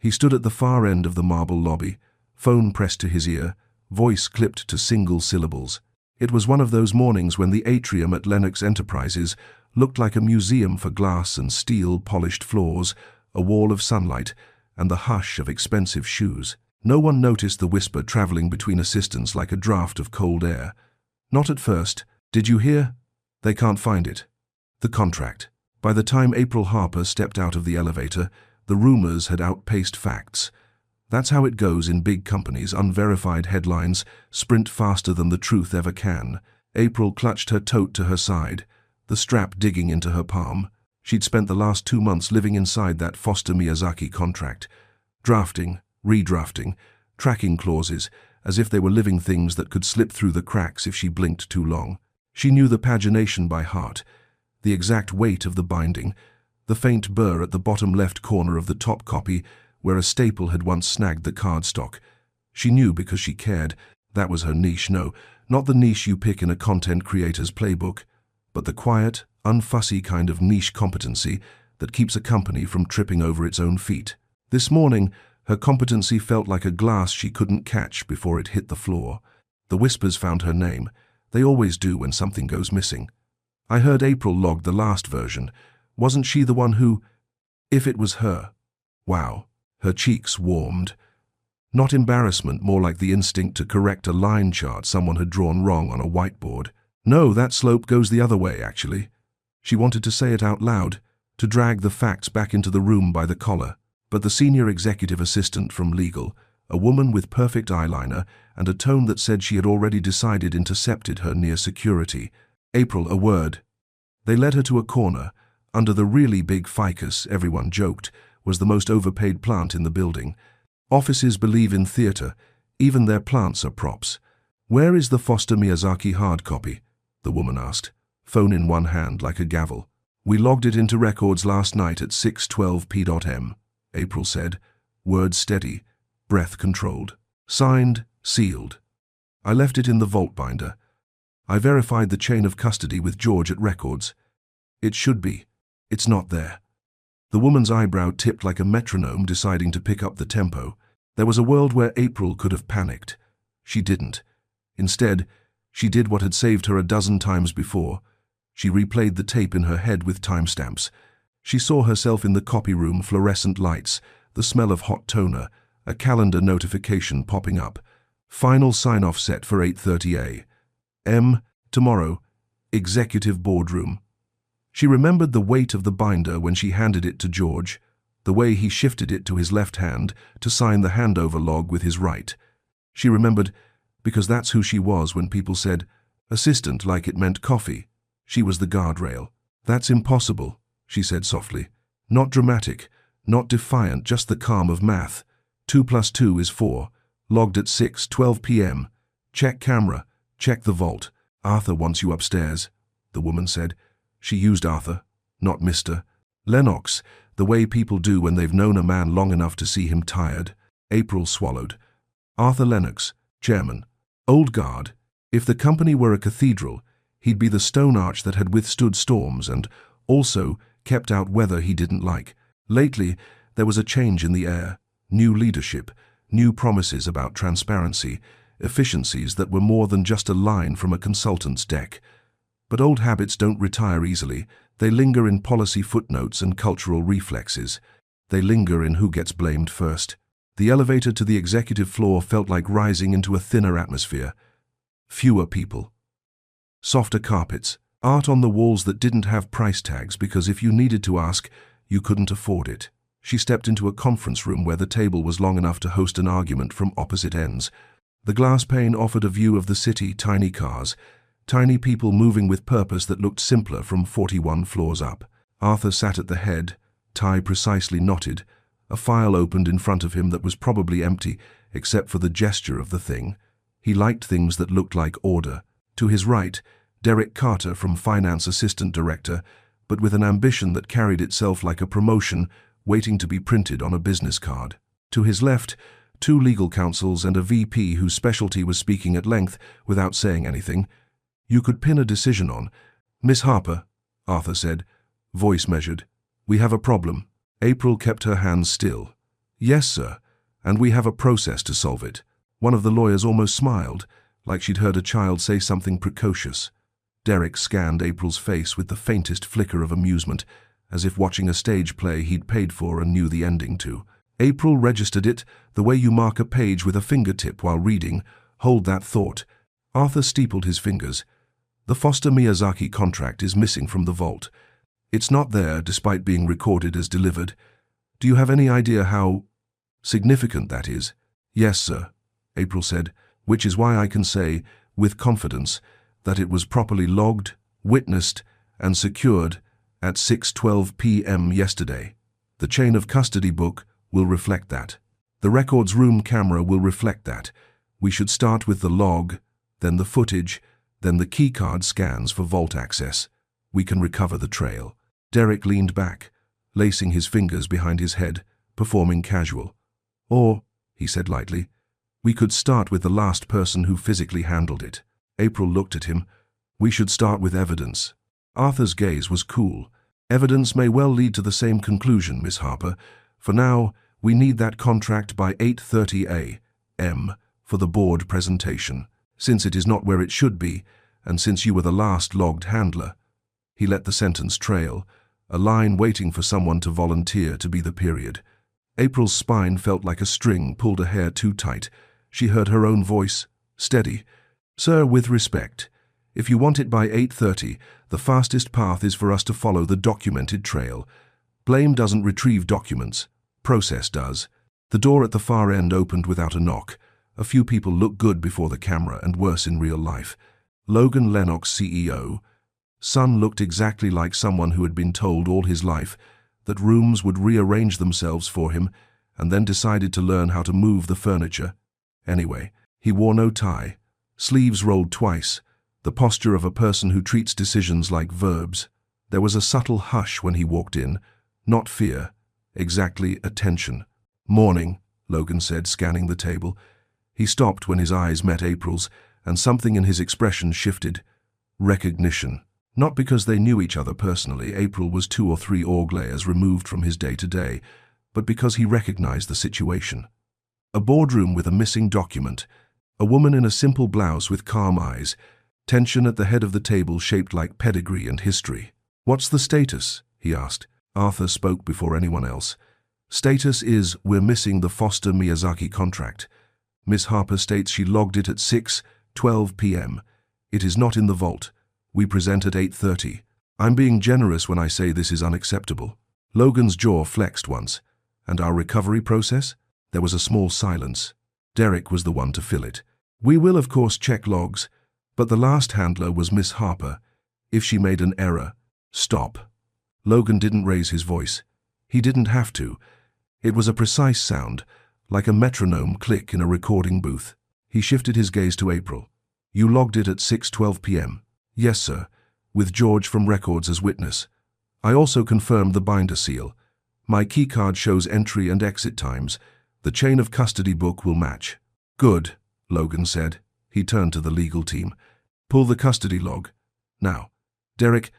He stood at the far end of the marble lobby, phone pressed to his ear, voice clipped to single syllables. It was one of those mornings when the atrium at Lennox Enterprises looked like a museum for glass and steel-polished floors, a wall of sunlight, and the hush of expensive shoes. No one noticed the whisper traveling between assistants like a draft of cold air. Not at first. Did you hear? They can't find it. The contract. By the time April Harper stepped out of the elevator, the rumors had outpaced facts. That's how it goes in big companies. Unverified headlines sprint faster than the truth ever can. April clutched her tote to her side, the strap digging into her palm. She'd spent the last 2 months living inside that Foster Miyazaki contract, drafting, redrafting, tracking clauses, as if they were living things that could slip through the cracks if she blinked too long. She knew the pagination by heart, the exact weight of the binding, the faint burr at the bottom left corner of the top copy where a staple had once snagged the cardstock. She knew because she cared. That was her niche. No, not the niche you pick in a content creator's playbook, but the quiet, unfussy kind of niche competency that keeps a company from tripping over its own feet. This morning, her competency felt like a glass she couldn't catch before it hit the floor. The whispers found her name. They always do when something goes missing. I heard April logged the last version. Wasn't she the one who... If it was her. Wow. Her cheeks warmed. Not embarrassment, more like the instinct to correct a line chart someone had drawn wrong on a whiteboard. No, that slope goes the other way, actually. She wanted to say it out loud, to drag the facts back into the room by the collar. But the senior executive assistant from legal, a woman with perfect eyeliner and a tone that said she had already decided, intercepted her near security. April, a word. They led her to a corner. Under the really big ficus, everyone joked, was the most overpaid plant in the building. Offices believe in theater. Even their plants are props. Where is the Foster Miyazaki hard copy? The woman asked, phone in one hand like a gavel. We logged it into records last night at 6:12 p.m., April said, words steady, breath controlled. Signed, sealed. I left it in the vault binder. I verified the chain of custody with George at records. It should be. It's not there. The woman's eyebrow tipped like a metronome deciding to pick up the tempo. There was a world where April could have panicked. She didn't. Instead, she did what had saved her a dozen times before. She replayed the tape in her head with timestamps. She saw herself in the copy room, fluorescent lights, the smell of hot toner, a calendar notification popping up. Final sign-off set for 8:30 a.m. tomorrow, executive boardroom. She remembered the weight of the binder when she handed it to George, the way he shifted it to his left hand to sign the handover log with his right. She remembered because that's who she was when people said, assistant, like it meant coffee. She was the guardrail. That's impossible, she said softly. Not dramatic, not defiant, just the calm of math. 2 + 2 is 4. Logged at 6:12 p.m. Check camera, check the vault. Arthur wants you upstairs, the woman said. She used Arthur, not Mr. Lennox, the way people do when they've known a man long enough to see him tired. April swallowed. Arthur Lennox, chairman. Old guard. If the company were a cathedral, he'd be the stone arch that had withstood storms and also kept out weather he didn't like. Lately, there was a change in the air. New leadership, new promises about transparency, efficiencies that were more than just a line from a consultant's deck. But old habits don't retire easily. They linger in policy footnotes and cultural reflexes. They linger in who gets blamed first. The elevator to the executive floor felt like rising into a thinner atmosphere. Fewer people. Softer carpets. Art on the walls that didn't have price tags because if you needed to ask, you couldn't afford it. She stepped into a conference room where the table was long enough to host an argument from opposite ends. The glass pane offered a view of the city, tiny cars, tiny people moving with purpose that looked simpler from 41 floors up. Arthur sat at the head, tie precisely knotted. A file opened in front of him that was probably empty, except for the gesture of the thing. He liked things that looked like order. To his right, Derek Carter from Finance Assistant Director, but with an ambition that carried itself like a promotion waiting to be printed on a business card. To his left, 2 legal counsels and a VP whose specialty was speaking at length without saying anything. You could pin a decision on. Miss Harper, Arthur said, voice measured. We have a problem. April kept her hands still. Yes, sir, and we have a process to solve it. One of the lawyers almost smiled, like she'd heard a child say something precocious. Derek scanned April's face with the faintest flicker of amusement, as if watching a stage play he'd paid for and knew the ending to. April registered it the way you mark a page with a fingertip while reading. Hold that thought. Arthur steepled his fingers. The Foster Miyazaki contract is missing from the vault. It's not there, despite being recorded as delivered. Do you have any idea how significant that is? Yes, sir, April said, which is why I can say, with confidence, that it was properly logged, witnessed, and secured at 6:12 p.m. yesterday. The chain of custody book will reflect that. The records room camera will reflect that. We should start with the log, then the footage, then the keycard scans for vault access. We can recover the trail. Derek leaned back, lacing his fingers behind his head, performing casual. Or, he said lightly, we could start with the last person who physically handled it. April looked at him. We should start with evidence. Arthur's gaze was cool. Evidence may well lead to the same conclusion, Miss Harper. For now, we need that contract by 8:30 a.m. for the board presentation. Since it is not where it should be, and since you were the last logged handler. He let the sentence trail, a line waiting for someone to volunteer to be the period. April's spine felt like a string pulled a hair too tight. She heard her own voice, steady. Sir, with respect, if you want it by 8:30, the fastest path is for us to follow the documented trail. Blame doesn't retrieve documents. Process does. The door at the far end opened without a knock. A few people look good before the camera and worse in real life. Logan Lennox, CEO. Son looked exactly like someone who had been told all his life that rooms would rearrange themselves for him and then decided to learn how to move the furniture. Anyway, he wore no tie. Sleeves rolled twice, the posture of a person who treats decisions like verbs. There was a subtle hush when he walked in, not fear, exactly attention. Morning, Logan said, scanning the table. He stopped when his eyes met April's, and something in his expression shifted. Recognition. Not because they knew each other personally, April was 2 or 3 org layers removed from his day-to-day, but because he recognized the situation. A boardroom with a missing document, a woman in a simple blouse with calm eyes, tension at the head of the table shaped like pedigree and history. What's the status? He asked. Arthur spoke before anyone else. Status is, we're missing the Foster Miyazaki contract. Miss Harper states she logged it at 6:12 p.m. It is not in the vault. We present at 8:30. I'm being generous when I say this is unacceptable. Logan's jaw flexed once. And our recovery process? There was a small silence. Derek was the one to fill it. We will, of course, check logs, but the last handler was Miss Harper. If she made an error, stop. Logan didn't raise his voice. He didn't have to. It was a precise sound, like a metronome click in a recording booth. He shifted his gaze to April. You logged it at 6:12 p.m. Yes, sir, with George from records as witness. I also confirmed the binder seal. My keycard shows entry and exit times. The chain of custody book will match. Good, Logan said. He turned to the legal team. Pull the custody log. Now, Derek,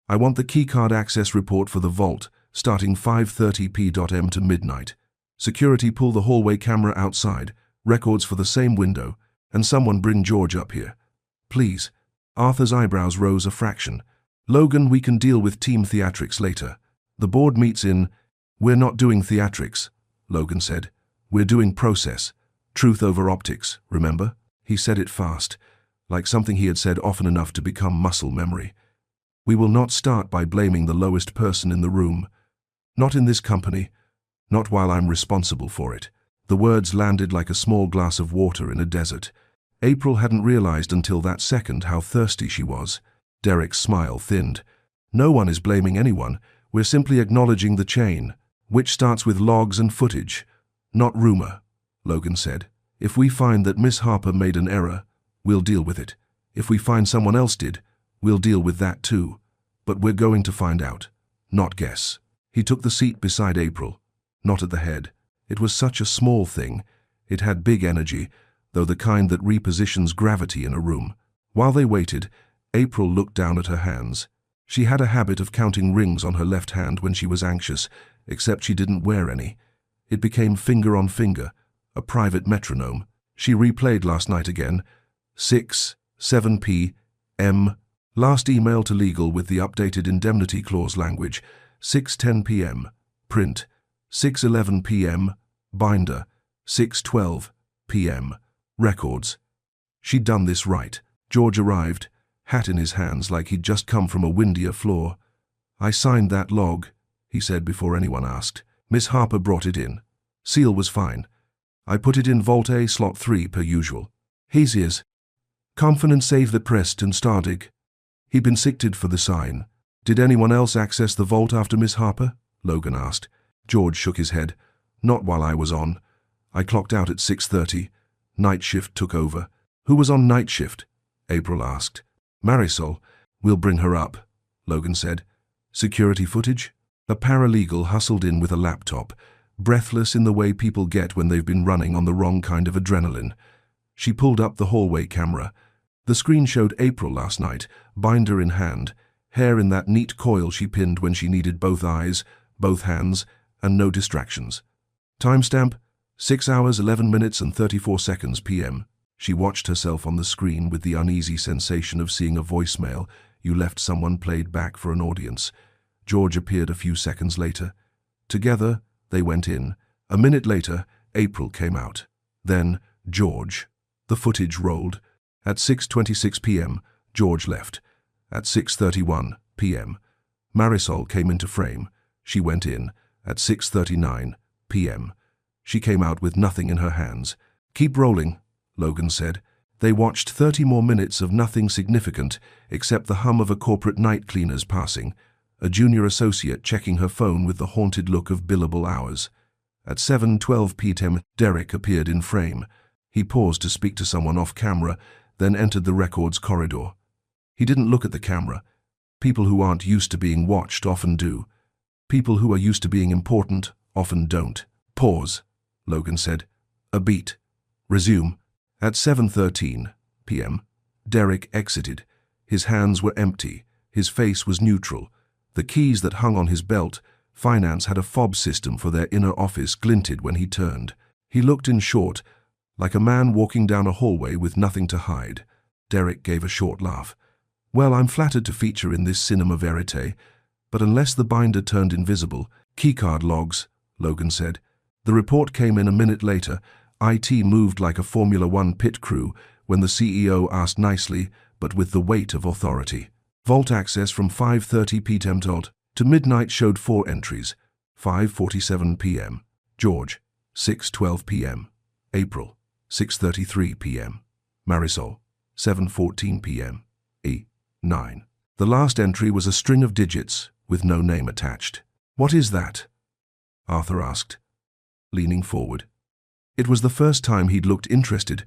I want the keycard access report for the vault, starting 5:30 p.m. to midnight. Security, pull the hallway camera outside, records for the same window, and someone bring George up here. Please. Arthur's eyebrows rose a fraction. Logan, we can deal with team theatrics later. The board meets in... We're not doing theatrics, Logan said. We're doing process. Truth over optics, remember? He said it fast, like something he had said often enough to become muscle memory. We will not start by blaming the lowest person in the room. Not in this company. Not while I'm responsible for it. The words landed like a small glass of water in a desert. April hadn't realized until that second how thirsty she was. Derek's smile thinned. No one is blaming anyone. We're simply acknowledging the chain, which starts with logs and footage. Not rumor, Logan said. If we find that Miss Harper made an error, we'll deal with it. If we find someone else did, we'll deal with that too. But we're going to find out, not guess. He took the seat beside April, not at the head. It was such a small thing. It had big energy, though the kind that repositions gravity in a room. While they waited, April looked down at her hands. She had a habit of counting rings on her left hand when she was anxious, except she didn't wear any. It became finger on finger, a private metronome. She replayed last night again. 6:07 p.m. Last email to legal with the updated indemnity clause language. 6:10 p.m. Print. 6:11 p.m. Binder. 6:12 p.m. Records. She'd done this right. George arrived, hat in his hands like he'd just come from a windier floor. "I signed that log," he said before anyone asked. "Miss Harper brought it in. Seal was fine. I put it in Vault A, Slot 3 per usual. He's confident save the pressed and started. He'd been sicted for the sign." "Did anyone else access the vault after Miss Harper?" Logan asked. George shook his head. "Not while I was on. I clocked out at 6:30. Night shift took over." "Who was on night shift?" April asked. "Marisol. We'll bring her up," Logan said. "Security footage?" A paralegal hustled in with a laptop, breathless in the way people get when they've been running on the wrong kind of adrenaline. She pulled up the hallway camera. The screen showed April last night, binder in hand, hair in that neat coil she pinned when she needed both eyes, both hands, and no distractions. Timestamp, 6 hours, 11 minutes and 34 seconds p.m. She watched herself on the screen with the uneasy sensation of seeing a voicemail you left someone played back for an audience. George appeared a few seconds later. Together, they went in. A minute later, April came out. Then, George. The footage rolled. At 6:26 p.m., George left. At 6:31 p.m., Marisol came into frame. She went in. At 6:39 p.m., she came out with nothing in her hands. "Keep rolling," Logan said. They watched 30 more minutes of nothing significant except the hum of a corporate night cleaners passing, a junior associate checking her phone with the haunted look of billable hours. At 7:12 p.m., Derek appeared in frame. He paused to speak to someone off camera, then entered the records corridor. He didn't look at the camera. People who aren't used to being watched often do. People who are used to being important often don't. "Pause," Logan said. "A beat. Resume." At 7:13 p.m., Derek exited. His hands were empty. His face was neutral. The keys that hung on his belt, finance had a fob system for their inner office, glinted when he turned. He looked in short, like a man walking down a hallway with nothing to hide. Derek gave a short laugh. "Well, I'm flattered to feature in this cinema verite, but unless the binder turned invisible, keycard logs," Logan said. The report came in a minute later. IT moved like a Formula One pit crew when the CEO asked nicely, but with the weight of authority. Vault access from 5:30 p.m. to midnight showed 4 entries. 5:47 p.m. George, 6:12 p.m. April, 6:33 p.m. Marisol, 7:14 p.m. E9. The last entry was a string of digits with no name attached. "What is that?" Arthur asked, leaning forward. It was the first time he'd looked interested,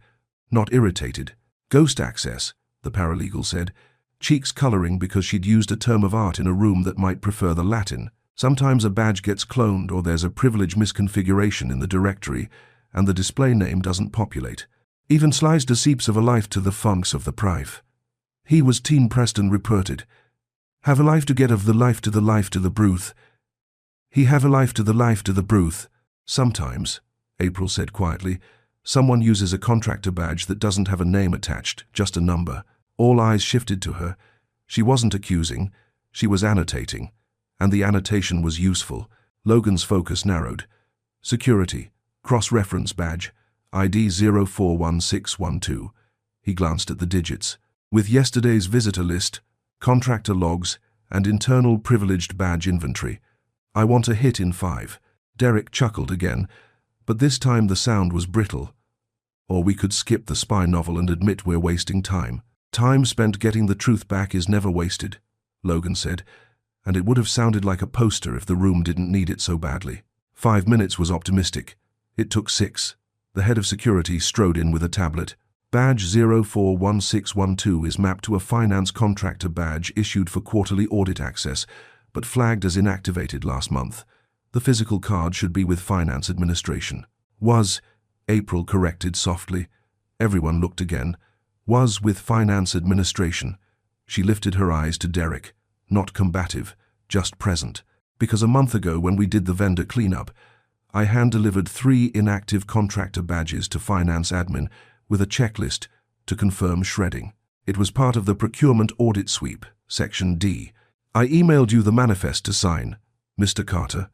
not irritated. "Ghost access," the paralegal said, cheeks coloring because she'd used a term of art in a room that might prefer the Latin. "Sometimes a badge gets cloned or there's a privilege misconfiguration in the directory and the display name doesn't populate. Even slides the seeps of a life to the funks of the prive." He was Team Preston reported. "Have a life to get of the life to the life to the bruth. He have a life to the life to the bruth." "Sometimes," April said quietly, "someone uses a contractor badge that doesn't have a name attached, just a number." All eyes shifted to her. She wasn't accusing, she was annotating, and the annotation was useful. Logan's focus narrowed. "Security, cross-reference badge, ID 041612. He glanced at the digits. "With yesterday's visitor list, contractor logs, and internal privileged badge inventory. I want a hit in 5. Derek chuckled again, but this time the sound was brittle. "Or we could skip the spy novel and admit we're wasting time." "Time spent getting the truth back is never wasted," Logan said, and it would have sounded like a poster if the room didn't need it so badly. 5 minutes was optimistic. It took 6. The head of security strode in with a tablet. "Badge 041612 is mapped to a finance contractor badge issued for quarterly audit access, but flagged as inactivated last month. The physical card should be with finance administration." "Was," April corrected softly. Everyone looked again. "Was with finance administration." She lifted her eyes to Derek, not combative, just present. "Because a month ago when we did the vendor cleanup, I hand-delivered 3 inactive contractor badges to finance admin with a checklist to confirm shredding. It was part of the procurement audit sweep, Section D. I emailed you the manifest to sign, Mr. Carter.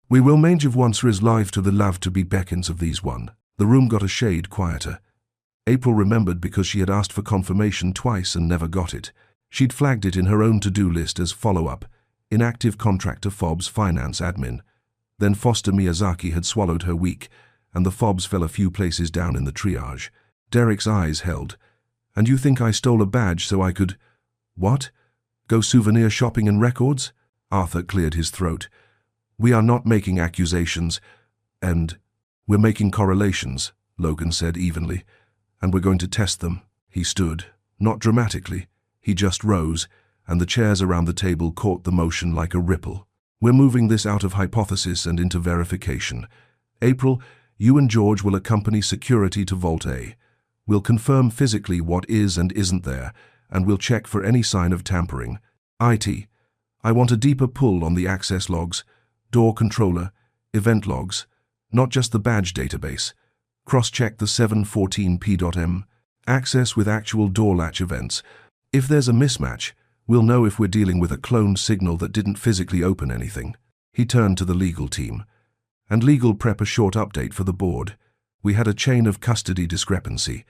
We will mange of once is live to the love to be beckons of these one. The room got a shade quieter. April remembered because she had asked for confirmation twice and never got it. She'd flagged it in her own to-do list as follow-up, inactive contractor FOBs finance admin. Then Foster Miyazaki had swallowed her week, and the FOBs fell a few places down in the triage. Derek's eyes held. And you think I stole a badge so I could… What? Go souvenir shopping and records? Arthur cleared his throat. We are not making accusations, and we're making correlations, Logan said evenly, and we're going to test them. He stood, not dramatically. He just rose, and the chairs around the table caught the motion like a ripple. We're moving this out of hypothesis and into verification. April, you and George will accompany security to Vault A. We'll confirm physically what is and isn't there, and we'll check for any sign of tampering. IT, I want a deeper pull on the access logs, door controller, event logs, not just the badge database. Cross-check the 714p.m, access with actual door latch events. If there's a mismatch, we'll know if we're dealing with a cloned signal that didn't physically open anything. He turned to the legal team. And legal prep a short update for the board. We had a chain of custody discrepancy.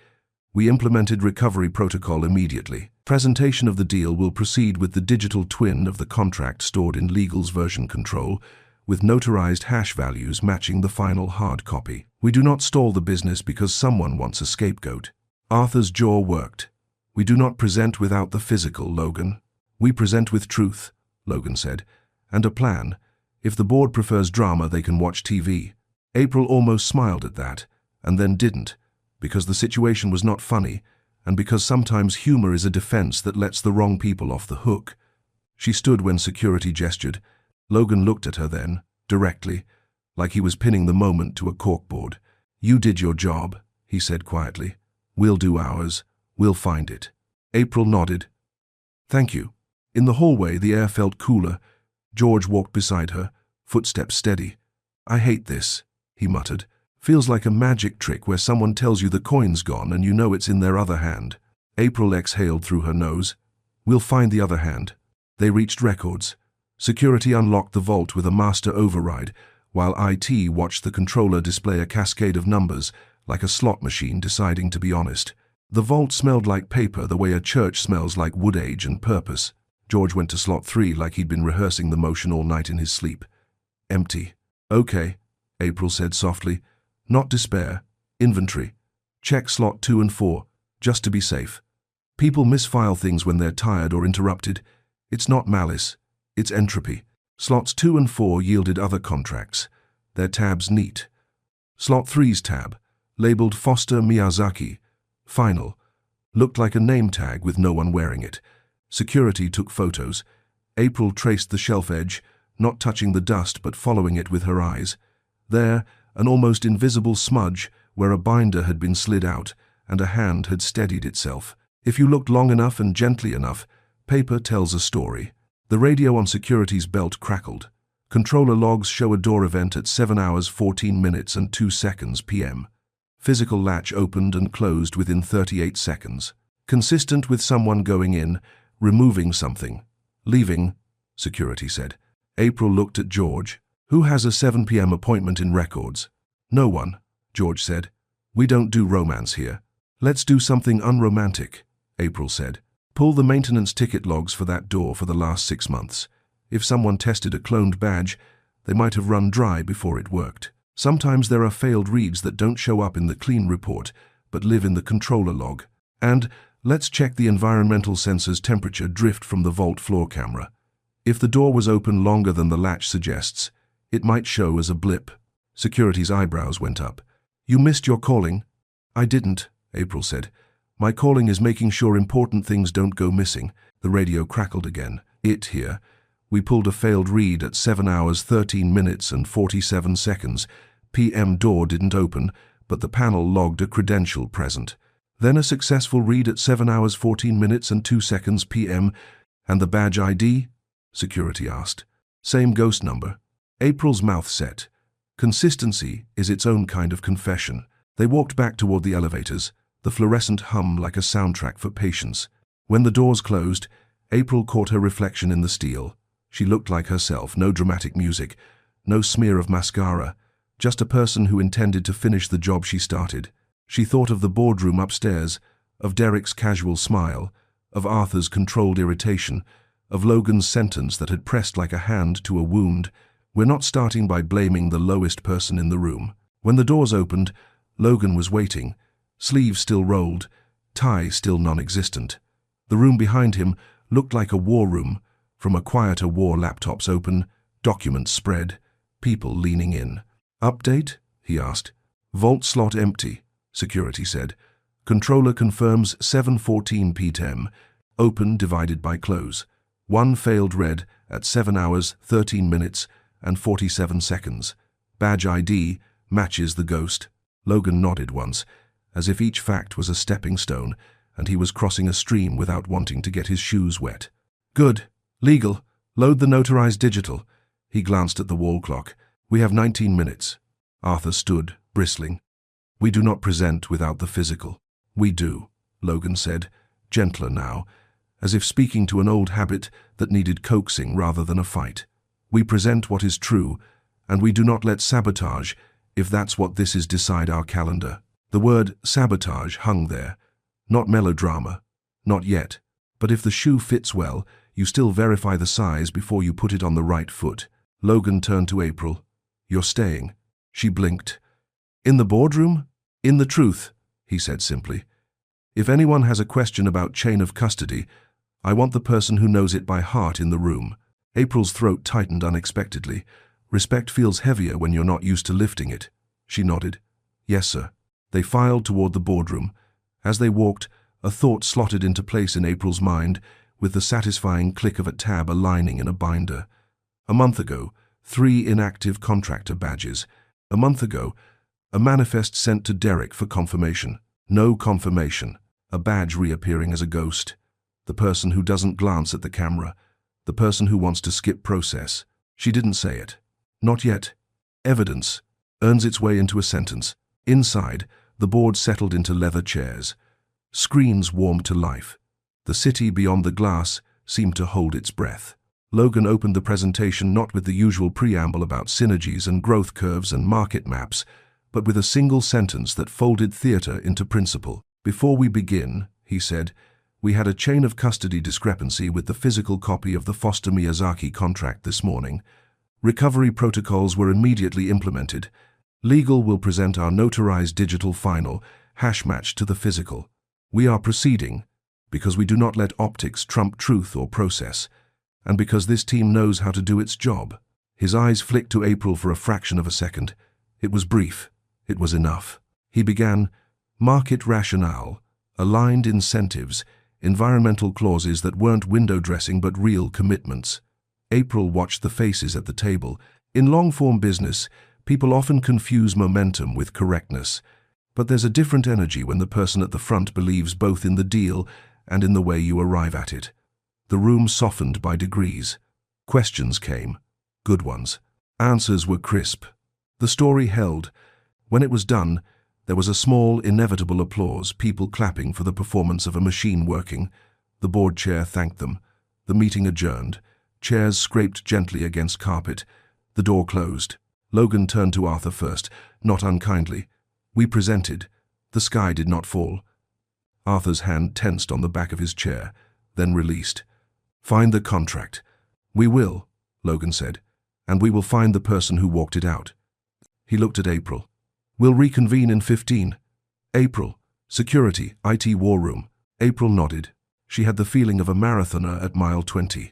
We implemented recovery protocol immediately. Presentation of the deal will proceed with the digital twin of the contract stored in legal's version control, with notarized hash values matching the final hard copy. We do not stall the business because someone wants a scapegoat. Arthur's jaw worked. We do not present without the physical, Logan. We present with truth, Logan said, and a plan. If the board prefers drama, they can watch TV. April almost smiled at that, and then didn't, because the situation was not funny, and because sometimes humor is a defense that lets the wrong people off the hook. She stood when security gestured. Logan looked at her then, directly, like he was pinning the moment to a corkboard. You did your job, he said quietly. We'll do ours. We'll find it. April nodded. Thank you. In the hallway, the air felt cooler. George walked beside her, footsteps steady. I hate this, he muttered. Feels like a magic trick where someone tells you the coin's gone and you know it's in their other hand. April exhaled through her nose. We'll find the other hand. They reached records. Security unlocked the vault with a master override, while IT watched the controller display a cascade of numbers, like a slot machine deciding to be honest. The vault smelled like paper the way a church smells like wood age and purpose. George went to slot 3 like he'd been rehearsing the motion all night in his sleep. Empty. Okay, April said softly. Not despair. Inventory. Check slot 2 and 4, just to be safe. People misfile things when they're tired or interrupted. It's not malice. It's entropy. Slots 2 and 4 yielded other contracts. Their tabs neat. Slot 3's tab, labeled Foster Miyazaki, final, looked like a name tag with no one wearing it. Security took photos. April traced the shelf edge, not touching the dust but following it with her eyes. There, an almost invisible smudge where a binder had been slid out and a hand had steadied itself. If you looked long enough and gently enough, paper tells a story. The radio on security's belt crackled. Controller logs show a door event at 7 hours 14 minutes and 2 seconds p.m. Physical latch opened and closed within 38 seconds. Consistent with someone going in, removing something. Leaving, security said. April looked at George. Who has a 7 p.m. appointment in records? No one, George said. We don't do romance here. Let's do something unromantic, April said. Pull the maintenance ticket logs for that door for the last 6 months. If someone tested a cloned badge, they might have run dry before it worked. Sometimes there are failed reads that don't show up in the clean report, but live in the controller log. And let's check the environmental sensor's temperature drift from the vault floor camera. If the door was open longer than the latch suggests, it might show as a blip. Security's eyebrows went up. You missed your calling. I didn't, April said. My calling is making sure important things don't go missing. The radio crackled again. It here. We pulled a failed read at 7 hours 13 minutes and 47 seconds. PM door didn't open, but the panel logged a credential present. Then a successful read at 7 hours 14 minutes and 2 seconds PM. And the badge ID? Security asked. Same ghost number. April's mouth set. Consistency is its own kind of confession. They walked back toward the elevators, the fluorescent hum like a soundtrack for patience. When the doors closed, April caught her reflection in the steel. She looked like herself, no dramatic music, no smear of mascara, just a person who intended to finish the job she started. She thought of the boardroom upstairs, of Derek's casual smile, of Arthur's controlled irritation, of Logan's sentence that had pressed like a hand to a wound. "We're not starting by blaming the lowest person in the room." When the doors opened, Logan was waiting, sleeves still rolled, tie still non-existent. The room behind him looked like a war room. From a quieter war, laptops open, documents spread, people leaning in. "Update?" he asked. "Vault slot empty," security said. "Controller confirms 7:14 p.m. Open divided by close. One failed read at 7 hours, 13 minutes, and 47 seconds. Badge ID matches the ghost." Logan nodded once, as if each fact was a stepping stone, and he was crossing a stream without wanting to get his shoes wet. "Good. Legal. Load the notarized digital." He glanced at the wall clock. "We have 19 minutes. Arthur stood, bristling. "We do not present without the physical." "We do," Logan said, gentler now, as if speaking to an old habit that needed coaxing rather than a fight. "We present what is true, and we do not let sabotage, if that's what this is, decide our calendar." The word sabotage hung there. Not melodrama. Not yet. But if the shoe fits well, you still verify the size before you put it on the right foot. Logan turned to April. "You're staying." She blinked. "In the boardroom?" "In the truth," he said simply. "If anyone has a question about chain of custody, I want the person who knows it by heart in the room." April's throat tightened unexpectedly. Respect feels heavier when you're not used to lifting it. She nodded. "Yes, sir." They filed toward the boardroom. As they walked, a thought slotted into place in April's mind, with the satisfying click of a tab aligning in a binder. A month ago, 3 inactive contractor badges. A month ago, a manifest sent to Derek for confirmation. No confirmation. A badge reappearing as a ghost. The person who doesn't glance at the camera. The person who wants to skip process. She didn't say it. Not yet. Evidence earns its way into a sentence. Inside, the board settled into leather chairs. Screens warmed to life. The city beyond the glass seemed to hold its breath. Logan opened the presentation not with the usual preamble about synergies and growth curves and market maps, but with a single sentence that folded theater into principle. "Before we begin," he said, "we had a chain of custody discrepancy with the physical copy of the Foster Miyazaki contract this morning. Recovery protocols were immediately implemented. Legal will present our notarized digital final, hash match to the physical. We are proceeding because we do not let optics trump truth or process, and because this team knows how to do its job." His eyes flicked to April for a fraction of a second. It was brief. It was enough. He began, "Market rationale, aligned incentives, environmental clauses that weren't window dressing but real commitments." April watched the faces at the table. In long-form business, people often confuse momentum with correctness, but there's a different energy when the person at the front believes both in the deal and in the way you arrive at it. The room softened by degrees. Questions came. Good ones. Answers were crisp. The story held. When it was done, there was a small, inevitable applause, people clapping for the performance of a machine working. The board chair thanked them. The meeting adjourned. Chairs scraped gently against carpet. The door closed. Logan turned to Arthur first, not unkindly. "We presented. The sky did not fall." Arthur's hand tensed on the back of his chair, then released. "Find the contract." "We will," Logan said, "and we will find the person who walked it out." He looked at April. "We'll reconvene in 15. April, security, IT war room." April nodded. She had the feeling of a marathoner at mile 20.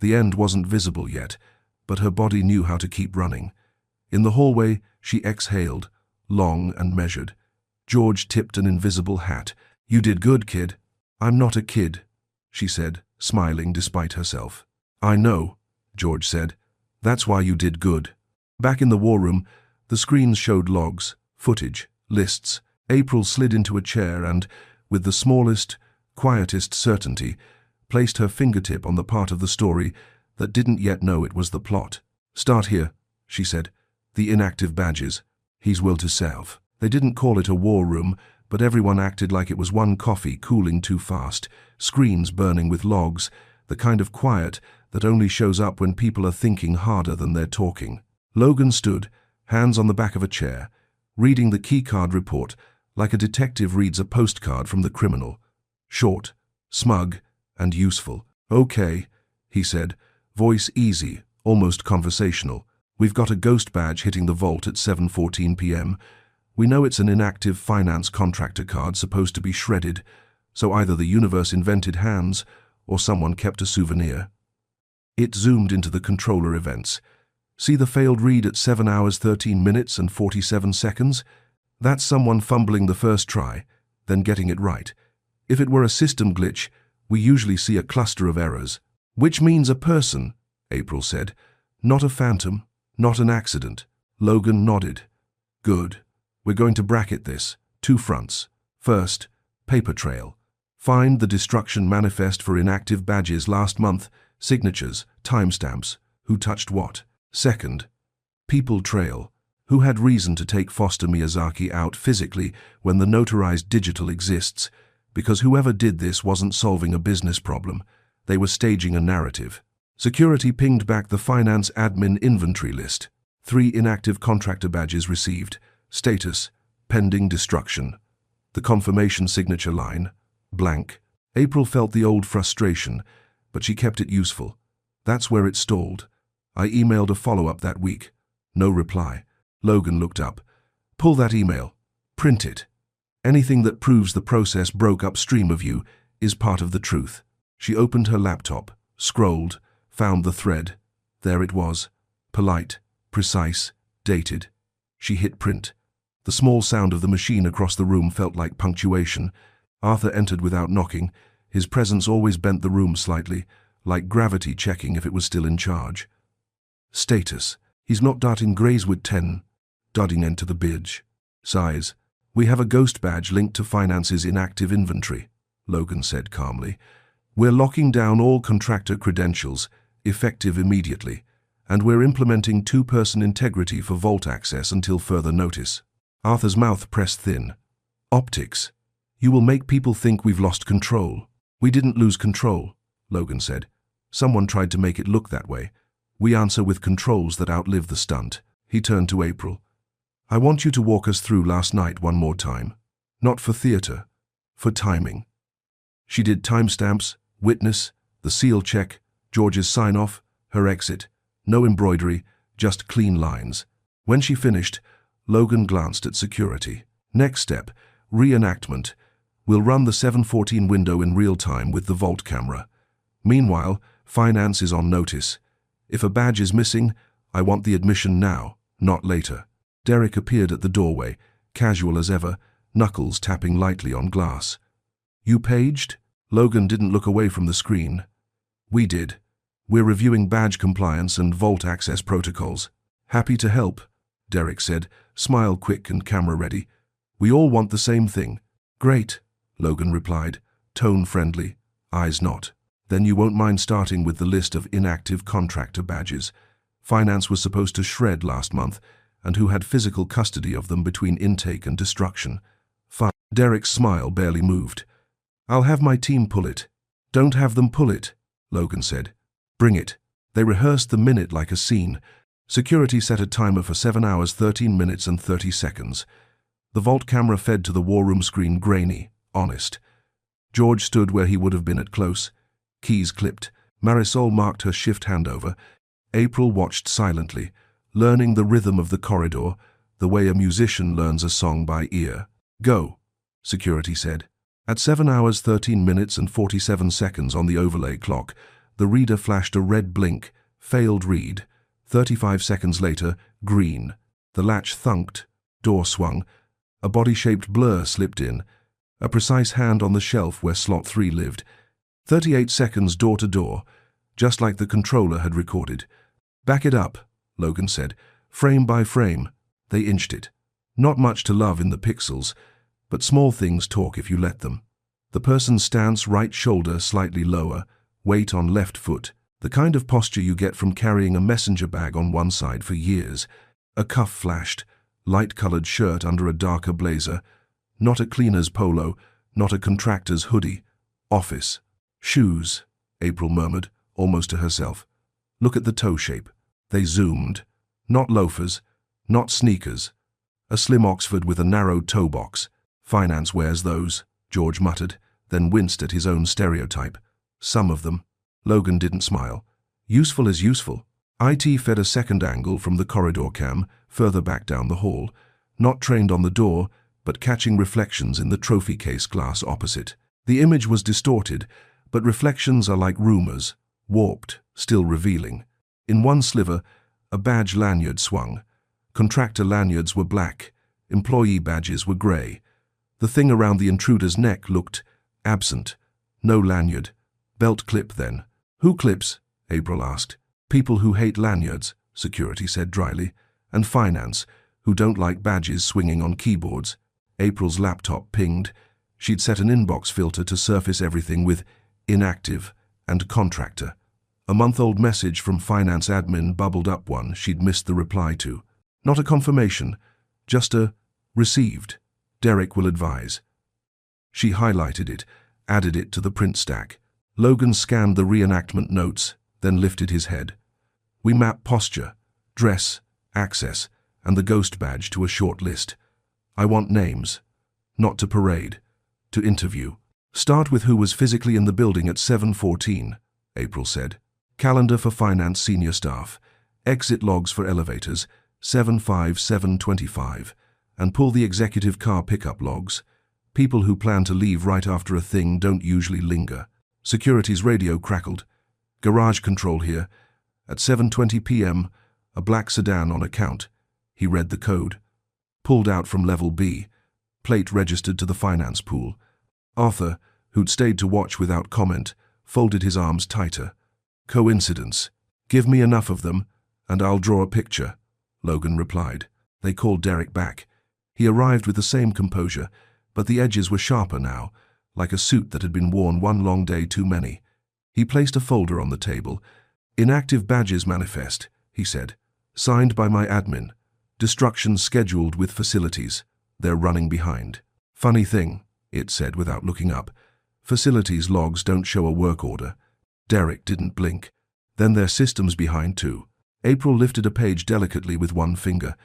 The end wasn't visible yet, but her body knew how to keep running. In the hallway, she exhaled, long and measured. George tipped an invisible hat. "You did good, kid." "I'm not a kid," she said, smiling despite herself. "I know," George said. "That's why you did good." Back in the war room, the screens showed logs, footage, lists. April slid into a chair and, with the smallest, quietest certainty, placed her fingertip on the part of the story that didn't yet know it was the plot. "Start here," she said. The inactive badges. He's will to serve. They didn't call it a war room, but everyone acted like it was one coffee cooling too fast, screens burning with logs, the kind of quiet that only shows up when people are thinking harder than they're talking. Logan stood, hands on the back of a chair, reading the keycard report like a detective reads a postcard from the criminal. Short, smug, and useful. "Okay," he said, voice easy, almost conversational. "We've got a ghost badge hitting the vault at 7:14 p.m. We know it's an inactive finance contractor card supposed to be shredded, so either the universe invented hands or someone kept a souvenir." It zoomed into the controller events. "See the failed read at 7 hours 13 minutes and 47 seconds? That's someone fumbling the first try, then getting it right. If it were a system glitch, we usually see a cluster of errors." "Which means a person," April said. "Not a phantom, not an accident." Logan nodded. "Good. We're going to bracket this. 2 fronts. First, paper trail. Find the destruction manifest for inactive badges last month, signatures, timestamps, who touched what. Second, people trail. Who had reason to take Foster Miyazaki out physically when the notarized digital exists? Because whoever did this wasn't solving a business problem. They were staging a narrative. Security pinged back the finance admin inventory list. 3 inactive contractor badges received. Status, pending destruction. The confirmation signature line, blank. April felt the old frustration, but she kept it useful. That's where it stalled. I emailed a follow-up that week. No reply. Logan looked up. "Pull that email. Print it. Anything that proves the process broke upstream of you is part of the truth." She opened her laptop, scrolled, found the thread. There it was. Polite, precise, dated. She hit print. The small sound of the machine across the room felt like punctuation. Arthur entered without knocking. His presence always bent the room slightly, like gravity checking if it was still in charge. Status. He's not darting Grayswood 10. Dudding into the bidge. Size. "We have a ghost badge linked to finance's inactive inventory," Logan said calmly. "We're locking down all contractor credentials, effective immediately, and we're implementing 2-person integrity for vault access until further notice." Arthur's mouth pressed thin. "Optics. You will make people think we've lost control." "We didn't lose control," Logan said. "Someone tried to make it look that way. We answer with controls that outlive the stunt." He turned to April. "I want you to walk us through last night one more time. Not for theater, for timing." She did timestamps, witness, the seal check, George's sign-off, her exit. No embroidery, just clean lines. When she finished, Logan glanced at security. "Next step, reenactment. We'll run the 7:14 window in real time with the vault camera. Meanwhile, finance is on notice. If a badge is missing, I want the admission now, not later." Derek appeared at the doorway, casual as ever, knuckles tapping lightly on glass. "You paged?" Logan didn't look away from the screen. "We did. We're reviewing badge compliance and vault access protocols." "Happy to help," Derek said, smile quick and camera ready. "We all want the same thing." "Great," Logan replied, tone friendly, eyes not. "Then you won't mind starting with the list of inactive contractor badges. Finance was supposed to shred last month, and who had physical custody of them between intake and destruction." "Fine." Derek's smile barely moved. "I'll have my team pull it." "Don't have them pull it," Logan said. "Bring it." They rehearsed the minute like a scene. Security set a timer for 7 hours 13 minutes and 30 seconds. The vault camera fed to the war room screen grainy, honest. George stood where he would have been at close. Keys clipped. Marisol marked her shift handover. April watched silently, learning the rhythm of the corridor, the way a musician learns a song by ear. "Go," security said. At 7 hours 13 minutes and 47 seconds on the overlay clock, the reader flashed a red blink, failed read. 35 seconds later, green. The latch thunked, door swung. A body-shaped blur slipped in, a precise hand on the shelf where slot 3 lived. 38 seconds door to door, just like the controller had recorded. "Back it up," Logan said. "Frame by frame." They inched it. Not much to love in the pixels, but small things talk if you let them. The person's stance, right shoulder slightly lower, weight on left foot, the kind of posture you get from carrying a messenger bag on one side for years. A cuff flashed, light-colored shirt under a darker blazer. Not a cleaner's polo, not a contractor's hoodie. Office. Shoes, April murmured, almost to herself. Look at the toe shape. They zoomed. Not loafers, not sneakers. A slim Oxford with a narrow toe box. Finance wears those, George muttered, then winced at his own stereotype. Some of them. Logan didn't smile. Useful as useful. IT fed a second angle from the corridor cam, further back down the hall, not trained on the door, but catching reflections in the trophy case glass opposite. The image was distorted, but reflections are like rumors, warped, still revealing. In one sliver, a badge lanyard swung. Contractor lanyards were black, employee badges were grey. The thing around the intruder's neck looked absent. No lanyard. Belt clip, then. Who clips? April asked. People who hate lanyards, security said dryly, and finance, who don't like badges swinging on keyboards. April's laptop pinged. She'd set an inbox filter to surface everything with inactive and contractor. A month-old message from finance admin bubbled up, one she'd missed the reply to. Not a confirmation, just a received. Derek will advise. She highlighted it, added it to the print stack. Logan scanned the reenactment notes, then lifted his head. We map posture, dress, access, and the ghost badge to a short list. I want names. Not to parade. To interview. Start with who was physically in the building at 7:14, April said. Calendar for finance senior staff. Exit logs for elevators, 7:5–7:25. And pull the executive car pickup logs. People who plan to leave right after a thing don't usually linger. Security's radio crackled. Garage control here. At 7:20 p.m., a black sedan on account. He read the code. Pulled out from level B. Plate registered to the finance pool. Arthur, who'd stayed to watch without comment, folded his arms tighter. Coincidence. Give me enough of them, and I'll draw a picture, Logan replied. They called Derek back. He arrived with the same composure, but the edges were sharper now, like a suit that had been worn one long day too many. He placed a folder on the table. Inactive badges manifest, he said. Signed by my admin. Destruction scheduled with facilities. They're running behind. Funny thing, it said without looking up. Facilities logs don't show a work order. Derek didn't blink. Then their system's behind too. April lifted a page delicately with one finger.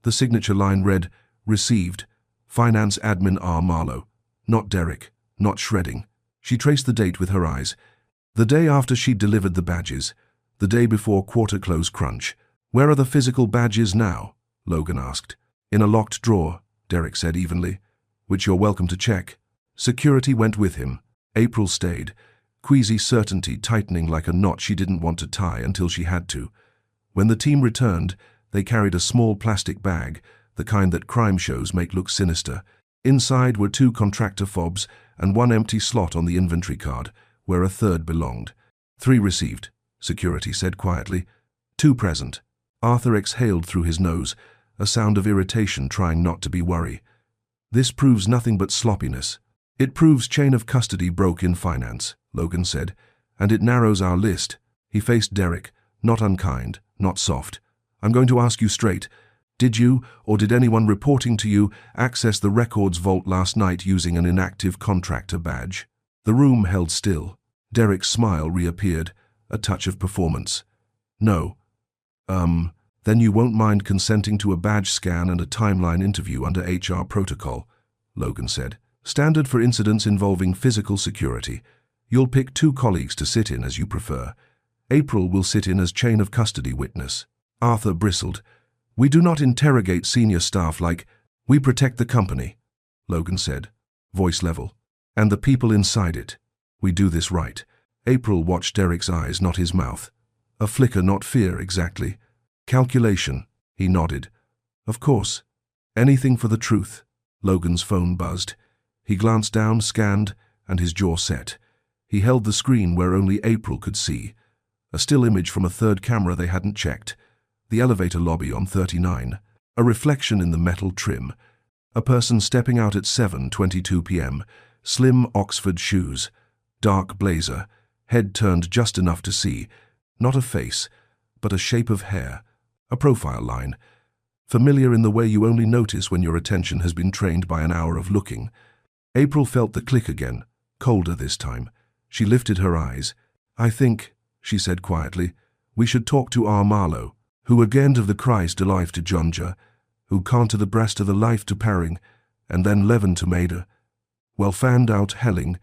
The signature line read, Received. Finance admin R. Marlowe. Not Derek. Not shredding. She traced the date with her eyes. The day after she'd delivered the badges. The day before quarter-close crunch. Where are the physical badges now? Logan asked. In a locked drawer, Derek said evenly. Which you're welcome to check. Security went with him. April stayed. Queasy certainty tightening like a knot she didn't want to tie until she had to. When the team returned, they carried a small plastic bag, the kind that crime shows make look sinister. Inside were 2 contractor fobs and 1 empty slot on the inventory card, where a third belonged. 3 received, security said quietly. 2 present. Arthur exhaled through his nose, a sound of irritation trying not to be worry. This proves nothing but sloppiness. It proves chain of custody broke in finance, Logan said, and it narrows our list. He faced Derek, not unkind, not soft. I'm going to ask you straight. Did you, or did anyone reporting to you, access the records vault last night using an inactive contractor badge? The room held still. Derek's smile reappeared, a touch of performance. No. Then you won't mind consenting to a badge scan and a timeline interview under HR protocol, Logan said. Standard for incidents involving physical security. You'll pick 2 colleagues to sit in as you prefer. April will sit in as chain of custody witness. Arthur bristled. We do not interrogate senior staff like, we protect the company, Logan said, voice level. And the people inside it. We do this right. April watched Derek's eyes, not his mouth. A flicker, not fear, exactly. Calculation, he nodded. Of course. Anything for the truth. Logan's phone buzzed. He glanced down, scanned, and his jaw set. He held the screen where only April could see. A still image from a third camera they hadn't checked. The elevator lobby on 39. A reflection in the metal trim. A person stepping out at 7:22 p.m. Slim Oxford shoes. Dark blazer. Head turned just enough to see. Not a face, but a shape of hair. A profile line. familiar in the way you only notice when your attention has been trained by an hour of looking. April felt the click again, colder this time. She lifted her eyes. "I think," she said quietly, "we should talk to our Marlowe, who again of the Christ alive to Jonja, who can't to the breast of the life to Paring, and then Leven to Maida. Well fanned out Helling,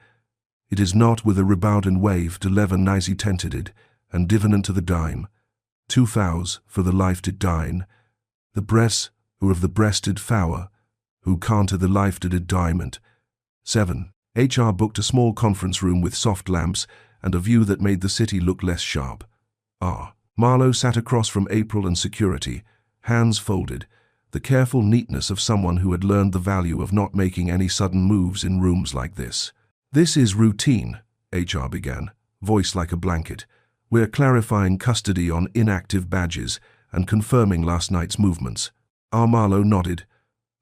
it is not with a rebounding wave to Leven nicey tented, and divinant to the dime. 2 vows for the life to dine, the breasts who of the breasted fower, who can't to the life to the diamond." 7. HR booked a small conference room with soft lamps and a view that made the city look less sharp. Marlowe sat across from April and security, hands folded, the careful neatness of someone who had learned the value of not making any sudden moves in rooms like this. "This is routine," HR began, voice like a blanket. "We're clarifying custody on inactive badges and confirming last night's movements." Marlowe nodded.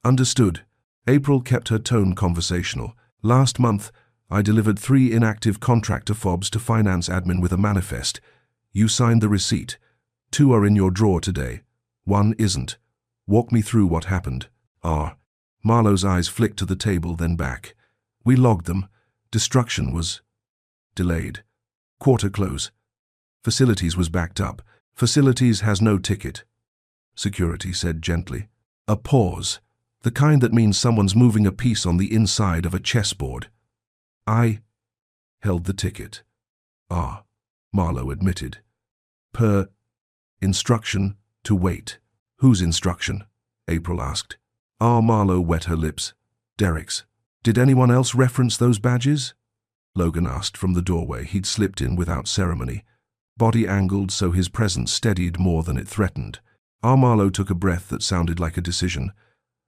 "Understood." April kept her tone conversational. "Last month, I delivered 3 inactive contractor fobs to finance admin with a manifest. You signed the receipt. 2 are in your drawer today. 1 isn't. Walk me through what happened." Marlowe's eyes flicked to the table, then back. "We logged them. Destruction was delayed. Quarter close. Facilities was backed up. Facilities has no ticket." Security said gently. A pause, the kind that means someone's moving a piece on the inside of a chessboard. "I held the ticket." Marlowe admitted. "Per instruction to wait." "Whose instruction?" April asked. Marlowe wet her lips. "Derek's." "Did anyone else reference those badges?" Logan asked from the doorway. He'd slipped in without ceremony, body angled so his presence steadied more than it threatened. Marlowe took a breath that sounded like a decision.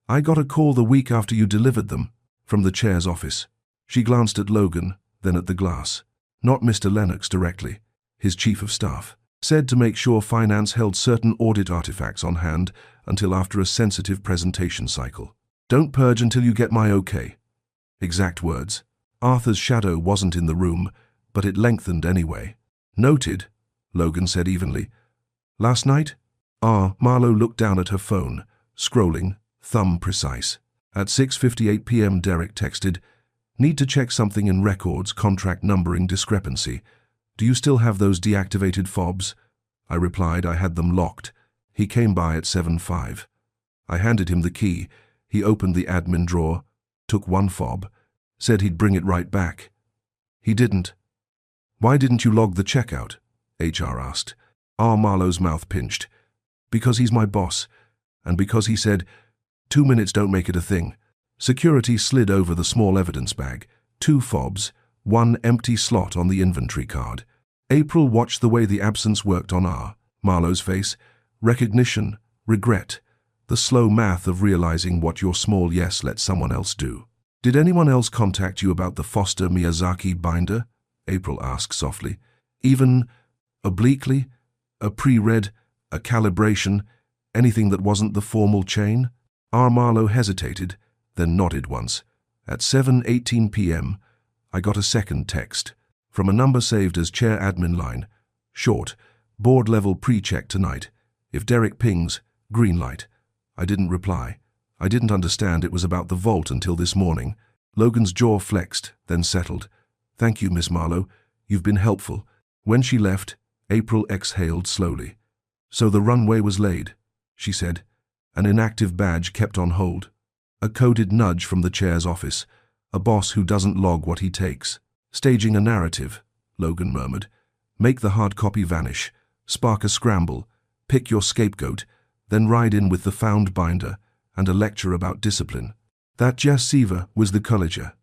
"I got a call the week after you delivered them, from the chair's office." She glanced at Logan, then at the glass. "Not Mr. Lennox directly, his chief of staff. Said to make sure finance held certain audit artifacts on hand until after a sensitive presentation cycle. Don't purge until you get my okay." Exact words. Arthur's shadow wasn't in the room, but it lengthened anyway. "Noted," Logan said evenly. "Last night?" Marlowe looked down at her phone, scrolling, thumb precise. At 6:58 p.m. Derek texted, "Need to check something in records, contract numbering discrepancy. Do you still have those deactivated fobs?" I replied I had them locked. He came by at 7:05. I handed him the key. He opened the admin drawer, took 1 fob, said he'd bring it right back. He didn't. "Why didn't you log the checkout?" HR asked. Marlowe's mouth pinched. "Because he's my boss, and because he said, 2 minutes don't make it a thing." Security slid over the small evidence bag. 2 fobs, 1 empty slot on the inventory card. April watched the way the absence worked on Marlowe's face. Recognition, regret, the slow math of realizing what your small yes let someone else do. "Did anyone else contact you about the Foster Miyazaki binder?" April asked softly. "Even obliquely? A pre-read, a calibration, anything that wasn't the formal chain?" Marlowe hesitated, then nodded once. At 7:18 p.m., I got a second text from a number saved as chair admin line. Short, board-level pre-check tonight. If Derek pings, green light. I didn't reply. I didn't understand it was about the vault until this morning. Logan's jaw flexed, then settled. "Thank you, Miss Marlowe. You've been helpful." When she left, April exhaled slowly. "So the runway was laid," she said. An inactive badge kept on hold. A coded nudge from the chair's office. A boss who doesn't log what he takes. "Staging a narrative," Logan murmured. "Make the hard copy vanish. Spark a scramble. Pick your scapegoat. Then ride in with the found binder and a lecture about discipline." That Jasiva was the colleger.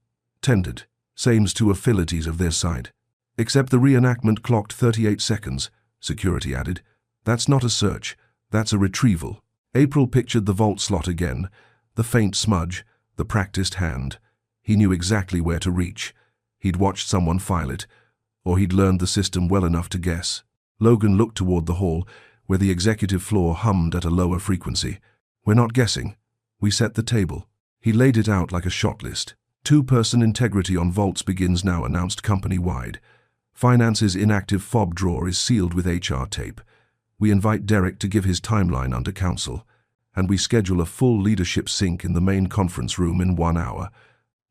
Tended. Same's to affiliates of their side. "Except the reenactment clocked 38 seconds, security added. "That's not a search. That's a retrieval." April pictured the vault slot again. The faint smudge, the practiced hand. He knew exactly where to reach. He'd watched someone file it, or he'd learned the system well enough to guess. Logan looked toward the hall, where the executive floor hummed at a lower frequency. "We're not guessing. We set the table." He laid it out like a shot list. 2-person integrity on vaults begins now, announced company-wide. Finance's inactive fob drawer is sealed with HR tape. We invite Derek to give his timeline under counsel. and we schedule a full leadership sync in the main conference room in 1 hour.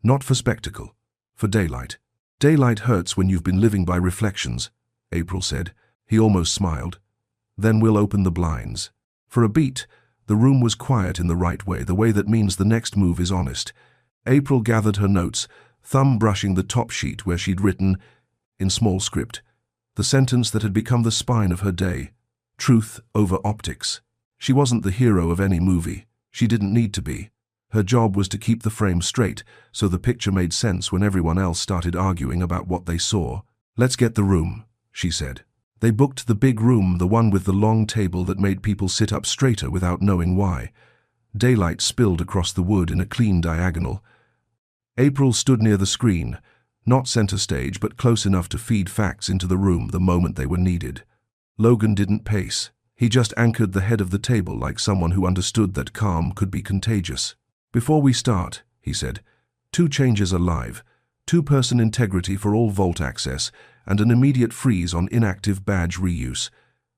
Not for spectacle, for daylight. Daylight hurts when you've been living by reflections, April said. He almost smiled. Then we'll open the blinds. For a beat, the room was quiet in the right way, the way that means the next move is honest. April gathered her notes, thumb brushing the top sheet where she'd written, in small script, the sentence that had become the spine of her day: truth over optics. She wasn't the hero of any movie. She didn't need to be. Her job was to keep the frame straight, so the picture made sense when everyone else started arguing about what they saw. Let's get the room, she said. They booked the big room, the one with the long table that made people sit up straighter without knowing why. Daylight spilled across the wood in a clean diagonal. April stood near the screen, not center stage but close enough to feed facts into the room the moment they were needed. Logan didn't pace. He just anchored the head of the table like someone who understood that calm could be contagious. Before we start, he said, 2 changes are live, 2-person integrity for all vault access, and an immediate freeze on inactive badge reuse.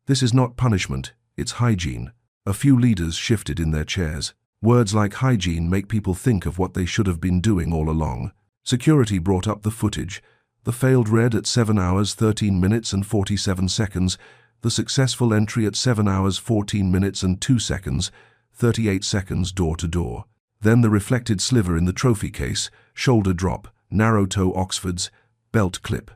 This is not punishment, it's hygiene. A few leaders shifted in their chairs. Words like hygiene make people think of what they should have been doing all along. Security brought up the footage. The failed read at 7 hours 13 minutes and 47 seconds, the successful entry at 7 hours 14 minutes and 2 seconds, 38 seconds door to door. Then the reflected sliver in the trophy case, shoulder drop, narrow toe Oxfords, belt clip.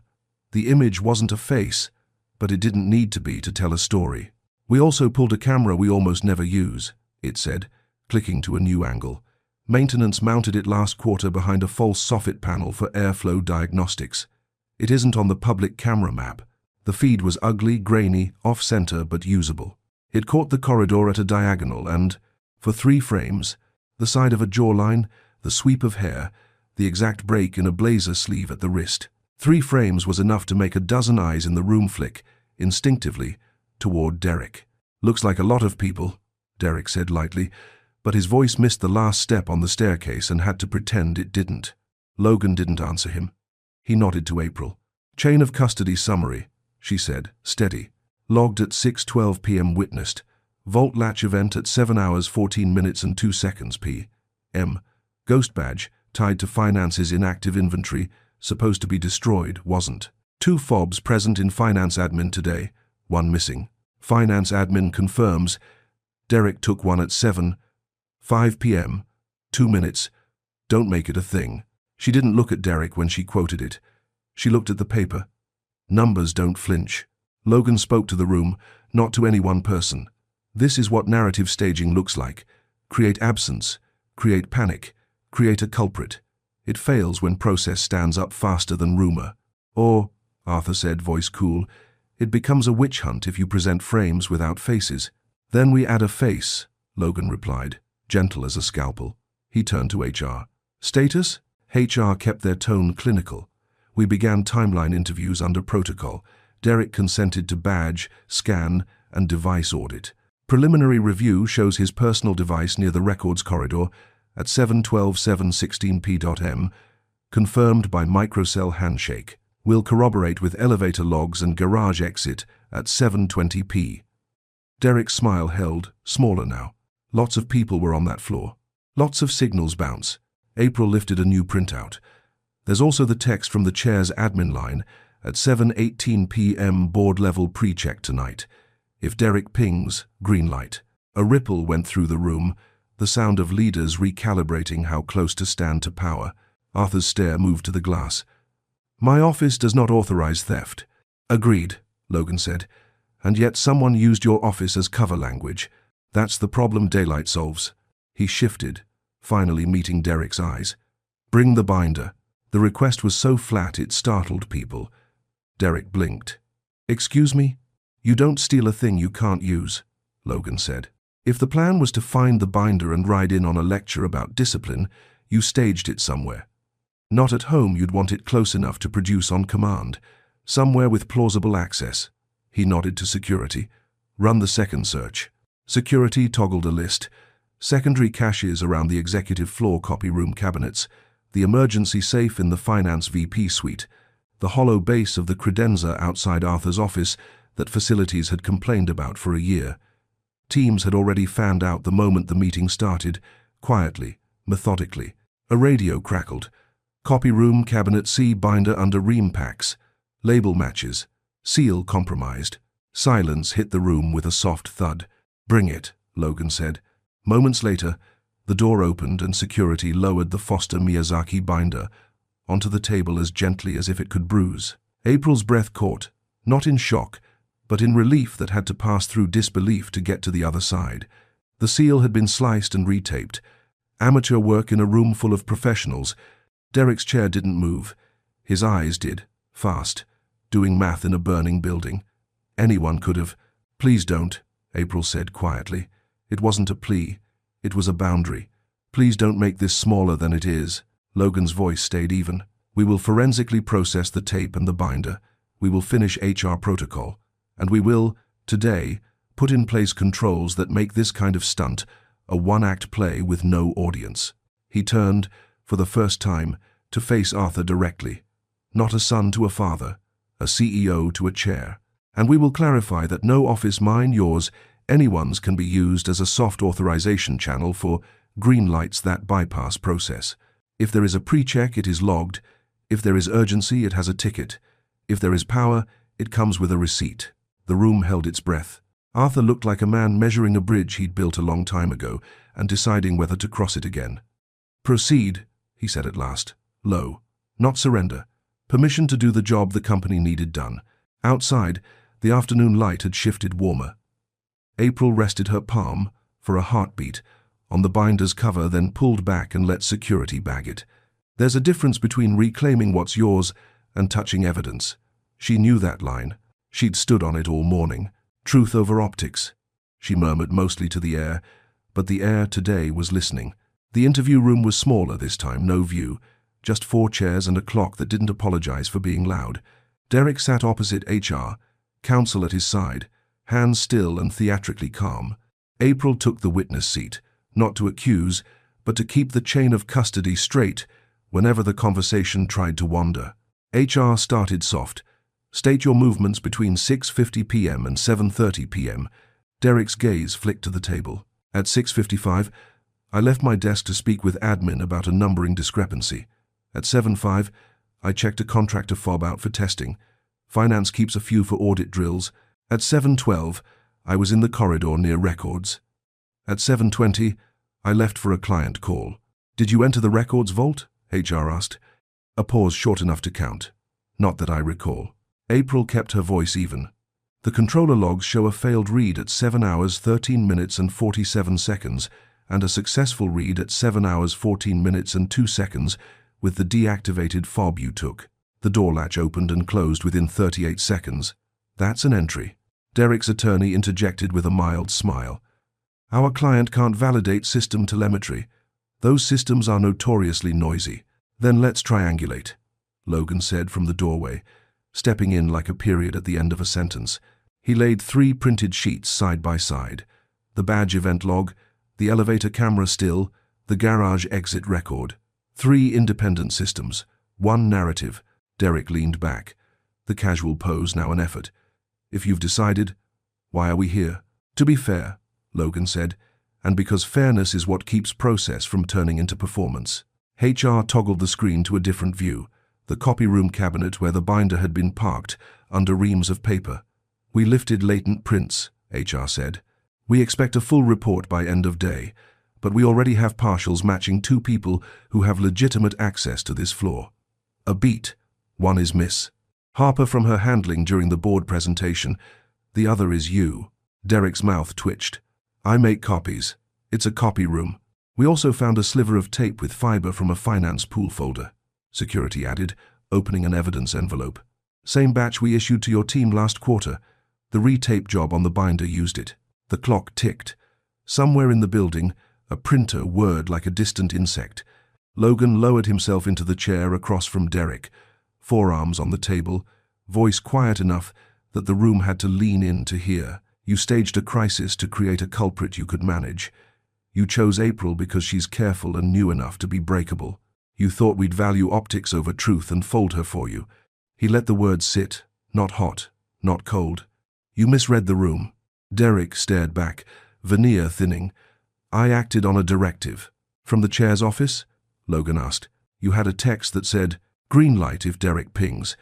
The image wasn't a face, but it didn't need to be to tell a story. We also pulled a camera we almost never use, it said, clicking to a new angle. Maintenance mounted it last quarter behind a false soffit panel for airflow diagnostics. It isn't on the public camera map. The feed was ugly, grainy, off-center but usable. It caught the corridor at a diagonal and, for 3 frames, the side of a jawline, the sweep of hair, the exact break in a blazer sleeve at the wrist. 3 frames was enough to make a dozen eyes in the room flick, instinctively, toward Derek. Looks like a lot of people, Derek said lightly, but his voice missed the last step on the staircase and had to pretend it didn't. Logan didn't answer him. He nodded to April. Chain of custody summary, she said, steady. Logged at 6:12 p.m. witnessed. Vault latch event at 7 hours 14 minutes and 2 seconds p.m. Ghost badge, tied to finance's inactive inventory, supposed to be destroyed, wasn't. 2 fobs present in finance admin today, 1 missing. Finance admin confirms. Derek took one at 7:05 p.m. 2 minutes. Don't make it a thing. She didn't look at Derek when she quoted it. She looked at the paper. Numbers don't flinch. Logan spoke to the room, not to any one person. This is what narrative staging looks like. Create absence, create panic, create a culprit. It fails when process stands up faster than rumor. Or, Arthur said, voice cool, it becomes a witch hunt if you present frames without faces. Then we add a face, Logan replied, gentle as a scalpel. He turned to HR. Status? HR kept their tone clinical. We began timeline interviews under protocol. Derek consented to badge, scan, and device audit. Preliminary review shows his personal device near the records corridor at 7:12:7:16 p.m, confirmed by microcell handshake. We'll corroborate with elevator logs and garage exit at 7:20 p. Derek's smile held, smaller now. Lots of people were on that floor. Lots of signals bounce. April lifted a new printout. There's also the text from the chair's admin line at 7:18 p.m. board-level pre-check tonight. If Derek pings, green light. A ripple went through the room, the sound of leaders recalibrating how close to stand to power. Arthur's stare moved to the glass. My office does not authorize theft. Agreed, Logan said. And yet someone used your office as cover language. That's the problem Daylight solves. He shifted, finally meeting Derek's eyes. Bring the binder. The request was so flat it startled people. Derek blinked. Excuse me? You don't steal a thing you can't use, Logan said. If the plan was to find the binder and ride in on a lecture about discipline, you staged it somewhere. Not at home. You'd want it close enough to produce on command. Somewhere with plausible access. He nodded to security. Run the second search. Security toggled a list. Secondary caches around the executive floor copy room cabinets, the emergency safe in the finance VP suite, the hollow base of the credenza outside Arthur's office that facilities had complained about for a year. Teams had already fanned out the moment the meeting started, quietly, methodically. A radio crackled. Copy room, cabinet C, binder under ream packs. Label matches. Seal compromised. Silence hit the room with a soft thud. "Bring it," Logan said. Moments later, the door opened and security lowered the Foster Miyazaki binder onto the table as gently as if it could bruise. April's breath caught, not in shock, but in relief that had to pass through disbelief to get to the other side. The seal had been sliced and retaped. Amateur work in a room full of professionals. Derek's chair didn't move. His eyes did, fast, doing math in a burning building. Anyone could have. "Please don't," April said quietly. It wasn't a plea. It was a boundary. "Please don't make this smaller than it is." Logan's voice stayed even. "We will forensically process the tape and the binder. We will finish HR protocol. And we will, today, put in place controls that make this kind of stunt a one-act play with no audience." He turned, for the first time, to face Arthur directly. Not a son to a father, a CEO to a chair. "And we will clarify that no office, mine, yours, anyone's, can be used as a soft authorization channel for green lights that bypass process. If there is a pre-check, it is logged. If there is urgency, it has a ticket. If there is power, it comes with a receipt." The room held its breath. Arthur looked like a man measuring a bridge he'd built a long time ago and deciding whether to cross it again. "Proceed," he said at last. Low. Not surrender. Permission to do the job the company needed done. Outside, the afternoon light had shifted warmer. April rested her palm, for a heartbeat, on the binder's cover, then pulled back and let security bag it. There's a difference between reclaiming what's yours and touching evidence. She knew that line. She'd stood on it all morning. Truth over optics. She murmured mostly to the air, but the air today was listening. The interview room was smaller this time, no view. Just 4 chairs and a clock that didn't apologize for being loud. Derek sat opposite HR, counsel at his side, hands still and theatrically calm. April took the witness seat, not to accuse, but to keep the chain of custody straight whenever the conversation tried to wander. HR started soft. "State your movements between 6:50 p.m. and 7:30 p.m. Derek's gaze flicked to the table. "At 6:55, I left my desk to speak with admin about a numbering discrepancy. At 7:05, I checked a contractor fob out for testing. Finance keeps a few for audit drills. At 7:12, I was in the corridor near records. At 7:20, I left for a client call." "Did you enter the records vault?" HR asked. A pause short enough to count. "Not that I recall." April kept her voice even. "The controller logs show a failed read at 7 hours 13 minutes and 47 seconds and a successful read at 7 hours 14 minutes and 2 seconds with the deactivated fob you took. The door latch opened and closed within 38 seconds. That's an entry." Derek's attorney interjected with a mild smile. "Our client can't validate system telemetry. Those systems are notoriously noisy." "Then let's triangulate," Logan said from the doorway, stepping in like a period at the end of a sentence. He laid 3 printed sheets side by side. The badge event log, the elevator camera still, the garage exit record. 3 independent systems, 1 narrative. Derek leaned back, the casual pose now an effort. "If you've decided, why are we here?" "To be fair," Logan said, "and because fairness is what keeps process from turning into performance." HR toggled the screen to a different view, the copy room cabinet where the binder had been parked under reams of paper. "We lifted latent prints," HR said. "We expect a full report by end of day, but we already have partials matching 2 people who have legitimate access to this floor. A beat. 1 is Miss Harper from her handling during the board presentation. The other is you." Derek's mouth twitched. "I make copies. It's a copy room. We also found a sliver of tape with fiber from a finance pool folder," security added, opening an evidence envelope. "Same batch we issued to your team last quarter. The retape job on the binder used it." The clock ticked. Somewhere in the building, a printer whirred like a distant insect. Logan lowered himself into the chair across from Derek, forearms on the table, voice quiet enough that the room had to lean in to hear. "You staged a crisis to create a culprit you could manage. You chose April because she's careful and new enough to be breakable. You thought we'd value optics over truth and fold her for you." He let the words sit, not hot, not cold. "You misread the room." Derek stared back, veneer thinning. I acted on a directive. From the chair's office? Logan asked. You had a text that said, green light if Derek pings.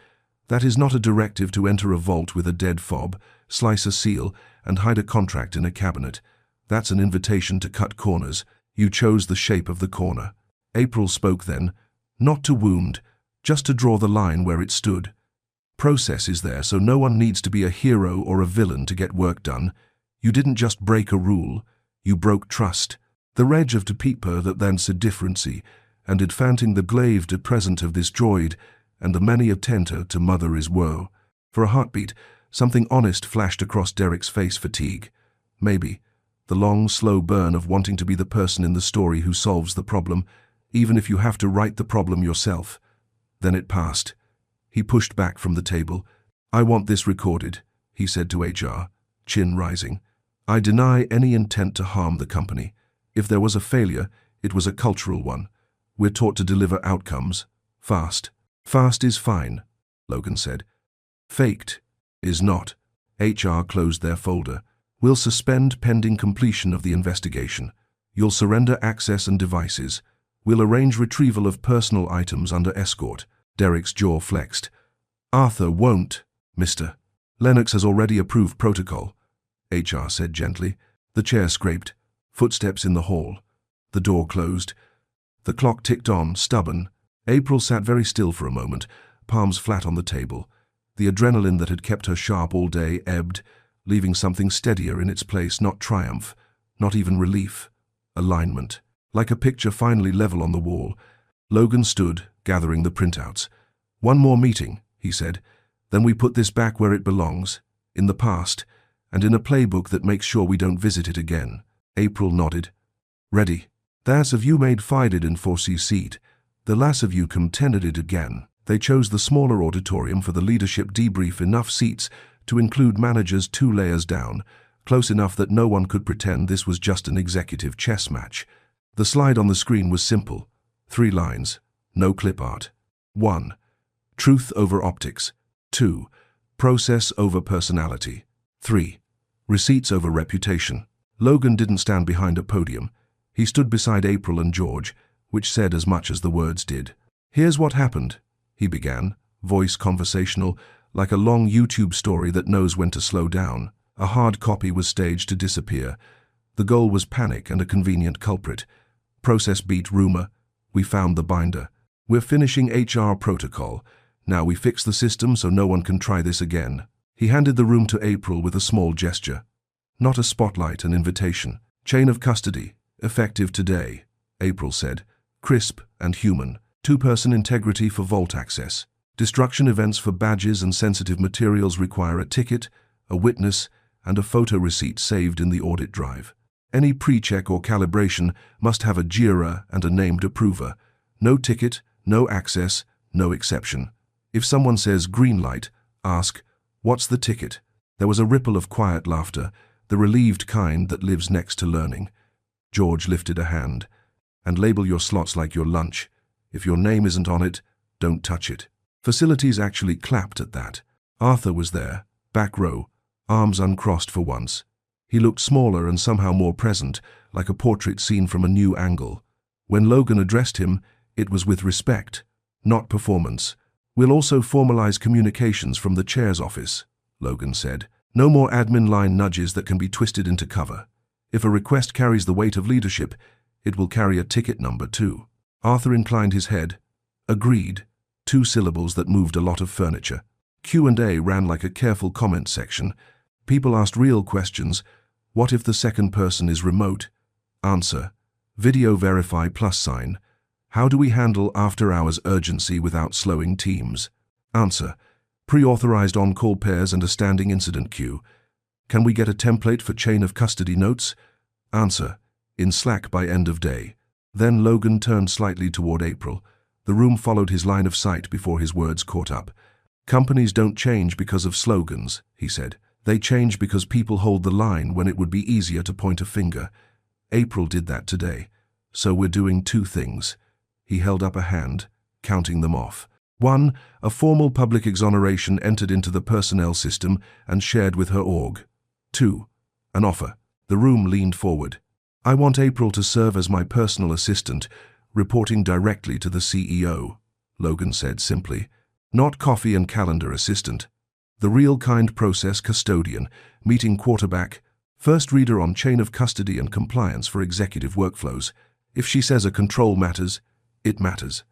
That is not a directive to enter a vault with a dead fob, slice a seal, and hide a contract in a cabinet. That's an invitation to cut corners. You chose the shape of the corner. April spoke then, not to wound, just to draw the line where it stood. Process is there, so no one needs to be a hero or a villain to get work done. You didn't just break a rule, you broke trust. The reg of to peeper that then said differency, and it fanting the glaive to present of this droid, and the many of tenter to mother is woe. For a heartbeat, something honest flashed across Derek's face. Fatigue. Maybe. The long, slow burn of wanting to be the person in the story who solves the problem, even if you have to write the problem yourself. Then it passed. He pushed back from the table. I want this recorded, he said to HR, chin rising. I deny any intent to harm the company. If there was a failure, it was a cultural one. We're taught to deliver outcomes. Fast. Fast is fine, Logan said. Faked is not. HR closed their folder. We'll suspend pending completion of the investigation. You'll surrender access and devices. We'll arrange retrieval of personal items under escort. Derek's jaw flexed. Arthur won't, Mr. Lennox has already approved protocol, HR said gently. The chair scraped. Footsteps in the hall. The door closed. The clock ticked on, stubborn. April sat very still for a moment, palms flat on the table. The adrenaline that had kept her sharp all day ebbed, leaving something steadier in its place, not triumph, not even relief. Alignment. Like a picture finally level on the wall. Logan stood, gathering the printouts. One more meeting, he said. Then we put this back where it belongs, in the past, and in a playbook that makes sure we don't visit it again. April nodded. Ready. That's of you made fided in foresee seat. The last of you contended it again. They chose the smaller auditorium for the leadership debrief, enough seats to include managers 2 layers down, close enough that no one could pretend this was just an executive chess match. The slide on the screen was simple. 3 lines. No clip art. 1. Truth over optics. 2. Process over personality. 3. Receipts over reputation. Logan didn't stand behind a podium. He stood beside April and George, which said as much as the words did. Here's what happened, he began, voice conversational, like a long YouTube story that knows when to slow down. A hard copy was staged to disappear. The goal was panic and a convenient culprit. Process beat rumor. We found the binder. We're finishing HR protocol. Now we fix the system so no one can try this again. He handed the room to April with a small gesture. Not a spotlight, an invitation. Chain of custody, effective today, April said. Crisp and human. 2-person integrity for vault access. Destruction events for badges and sensitive materials require a ticket, a witness, and a photo receipt saved in the audit drive. Any pre-check or calibration must have a JIRA and a named approver. No ticket, no access, no exception. If someone says green light, ask, what's the ticket? There was a ripple of quiet laughter, the relieved kind that lives next to learning. George lifted a hand. And label your slots like your lunch. If your name isn't on it, don't touch it. Facilities actually clapped at that. Arthur was there, back row, arms uncrossed for once. He looked smaller and somehow more present, like a portrait seen from a new angle. When Logan addressed him, it was with respect, not performance. We'll also formalize communications from the chair's office, Logan said. No more admin line nudges that can be twisted into cover. If a request carries the weight of leadership, it will carry a ticket number too. Arthur inclined his head. Agreed. 2 syllables that moved a lot of furniture. Q&A ran like a careful comment section. People asked real questions. What if the second person is remote? Answer. Video verify +sign. How do we handle after-hours urgency without slowing teams? Answer. Pre-authorized on-call pairs and a standing incident queue. Can we get a template for chain of custody notes? Answer. In Slack by end of day. Then Logan turned slightly toward April. The room followed his line of sight before his words caught up. Companies don't change because of slogans, he said. They change because people hold the line when it would be easier to point a finger. April did that today. So we're doing 2 things. He held up a hand, counting them off. 1. A formal public exoneration entered into the personnel system and shared with her org. 2. An offer. The room leaned forward. I want April to serve as my personal assistant, reporting directly to the CEO, Logan said simply. Not coffee and calendar assistant. The real kind process custodian, meeting quarterback, first reader on chain of custody and compliance for executive workflows. If she says a control matters, it matters.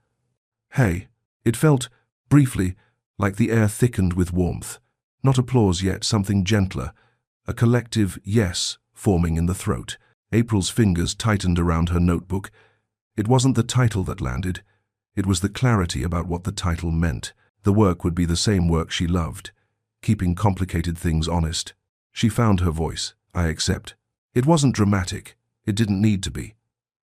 Hey, it felt, briefly, like the air thickened with warmth. Not applause yet, something gentler. A collective yes forming in the throat. April's fingers tightened around her notebook. It wasn't the title that landed. It was the clarity about what the title meant. The work would be the same work she loved, keeping complicated things honest. She found her voice. I accept. It wasn't dramatic. It didn't need to be.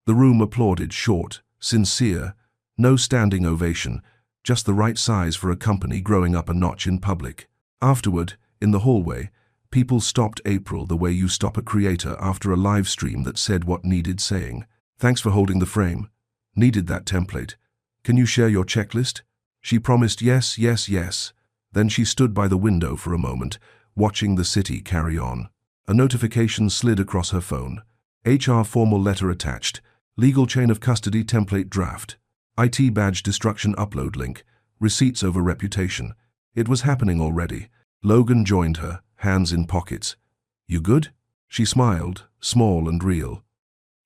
The room applauded, short, sincere, no standing ovation, just the right size for a company growing up a notch in public. Afterward, in the hallway, people stopped April the way you stop a creator after a live stream that said what needed saying. Thanks for holding the frame. Needed that template. Can you share your checklist? She promised yes, yes, yes. Then she stood by the window for a moment, watching the city carry on. A notification slid across her phone. HR formal letter attached. Legal chain of custody template draft. IT badge destruction upload link. Receipts over reputation. It was happening already. Logan joined her, hands in pockets. You good? She smiled, small and real.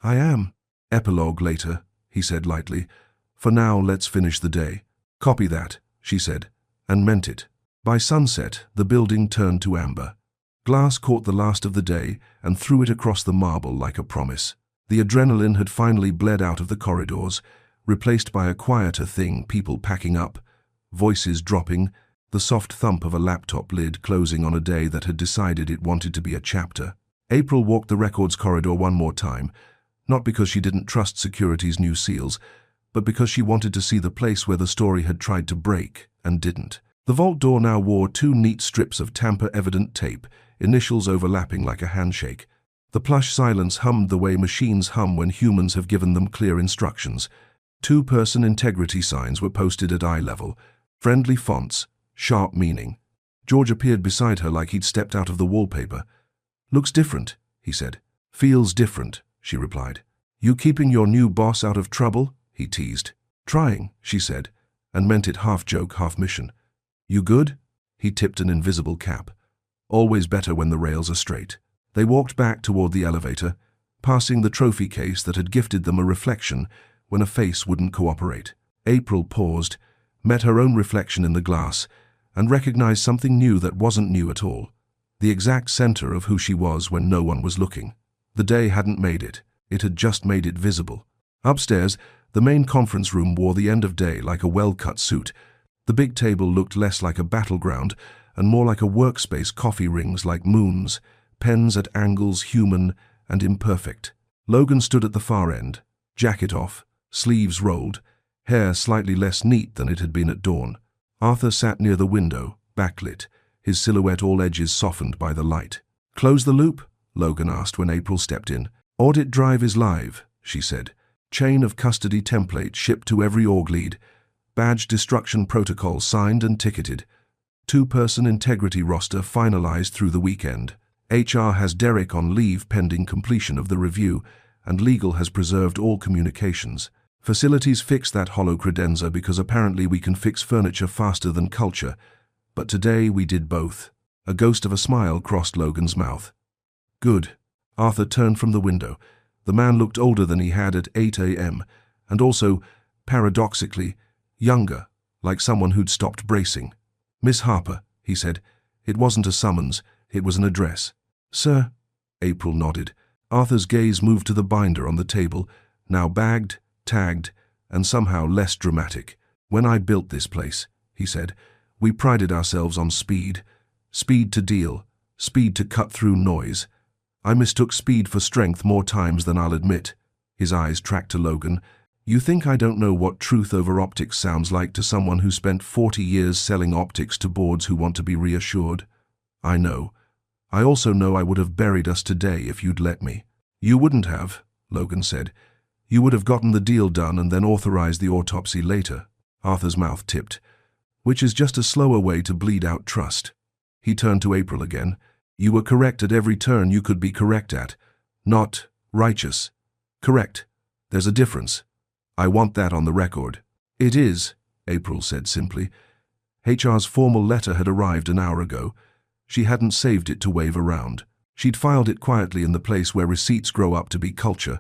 I am. Epilogue later, he said lightly. For now, let's finish the day. Copy that, she said, and meant it. By sunset, the building turned to amber. Glass caught the last of the day and threw it across the marble like a promise. The adrenaline had finally bled out of the corridors, replaced by a quieter thing, people packing up, voices dropping, the soft thump of a laptop lid closing on a day that had decided it wanted to be a chapter. April walked the records corridor one more time, not because she didn't trust security's new seals, but because she wanted to see the place where the story had tried to break and didn't. The vault door now wore two neat strips of tamper-evident tape, initials overlapping like a handshake. The plush silence hummed the way machines hum when humans have given them clear instructions. Two-person integrity signs were posted at eye level, friendly fonts, sharp meaning. George appeared beside her like he'd stepped out of the wallpaper. Looks different, he said. Feels different, she replied. You keeping your new boss out of trouble? He teased. Trying, she said, and meant it half joke, half mission. You good? He tipped an invisible cap. Always better when the rails are straight. They walked back toward the elevator, passing the trophy case that had gifted them a reflection when a face wouldn't cooperate. April paused, met her own reflection in the glass, and recognized something new that wasn't new at all. The exact center of who she was when no one was looking. The day hadn't made it. It had just made it visible. Upstairs, the main conference room wore the end of day like a well-cut suit. The big table looked less like a battleground and more like a workspace, coffee rings like moons, pens at angles human and imperfect. Logan stood at the far end, jacket off, sleeves rolled, hair slightly less neat than it had been at dawn. Arthur sat near the window, backlit, his silhouette all edges softened by the light. Close the loop? Logan asked when April stepped in. Audit drive is live, she said. Chain of custody template shipped to every org lead. Badge destruction protocol signed and ticketed. Two-person integrity roster finalized through the weekend. HR has Derek on leave pending completion of the review, and legal has preserved all communications. Facilities fixed that hollow credenza because apparently we can fix furniture faster than culture. But today we did both. A ghost of a smile crossed Logan's mouth. Good. Arthur turned from the window. The man looked older than he had at 8 a.m., and also, paradoxically, younger, like someone who'd stopped bracing. Miss Harper, he said. It wasn't a summons, it was an address. Sir? April nodded. Arthur's gaze moved to the binder on the table, now bagged, tagged, and somehow less dramatic. When I built this place, he said, we prided ourselves on speed. Speed to deal, speed to cut through noise. I mistook speed for strength more times than I'll admit. His eyes tracked to Logan. You think I don't know what truth over optics sounds like to someone who spent 40 years selling optics to boards who want to be reassured? I know. I also know I would have buried us today if you'd let me. You wouldn't have, Logan said. You would have gotten the deal done and then authorized the autopsy later. Arthur's mouth tipped. Which is just a slower way to bleed out trust. He turned to April again. You were correct at every turn you could be correct at. not righteous. Correct. There's a difference. I want that on the record. It is, April said simply. HR's formal letter had arrived an hour ago. She hadn't saved it to wave around. She'd filed it quietly in the place where receipts grow up to be culture.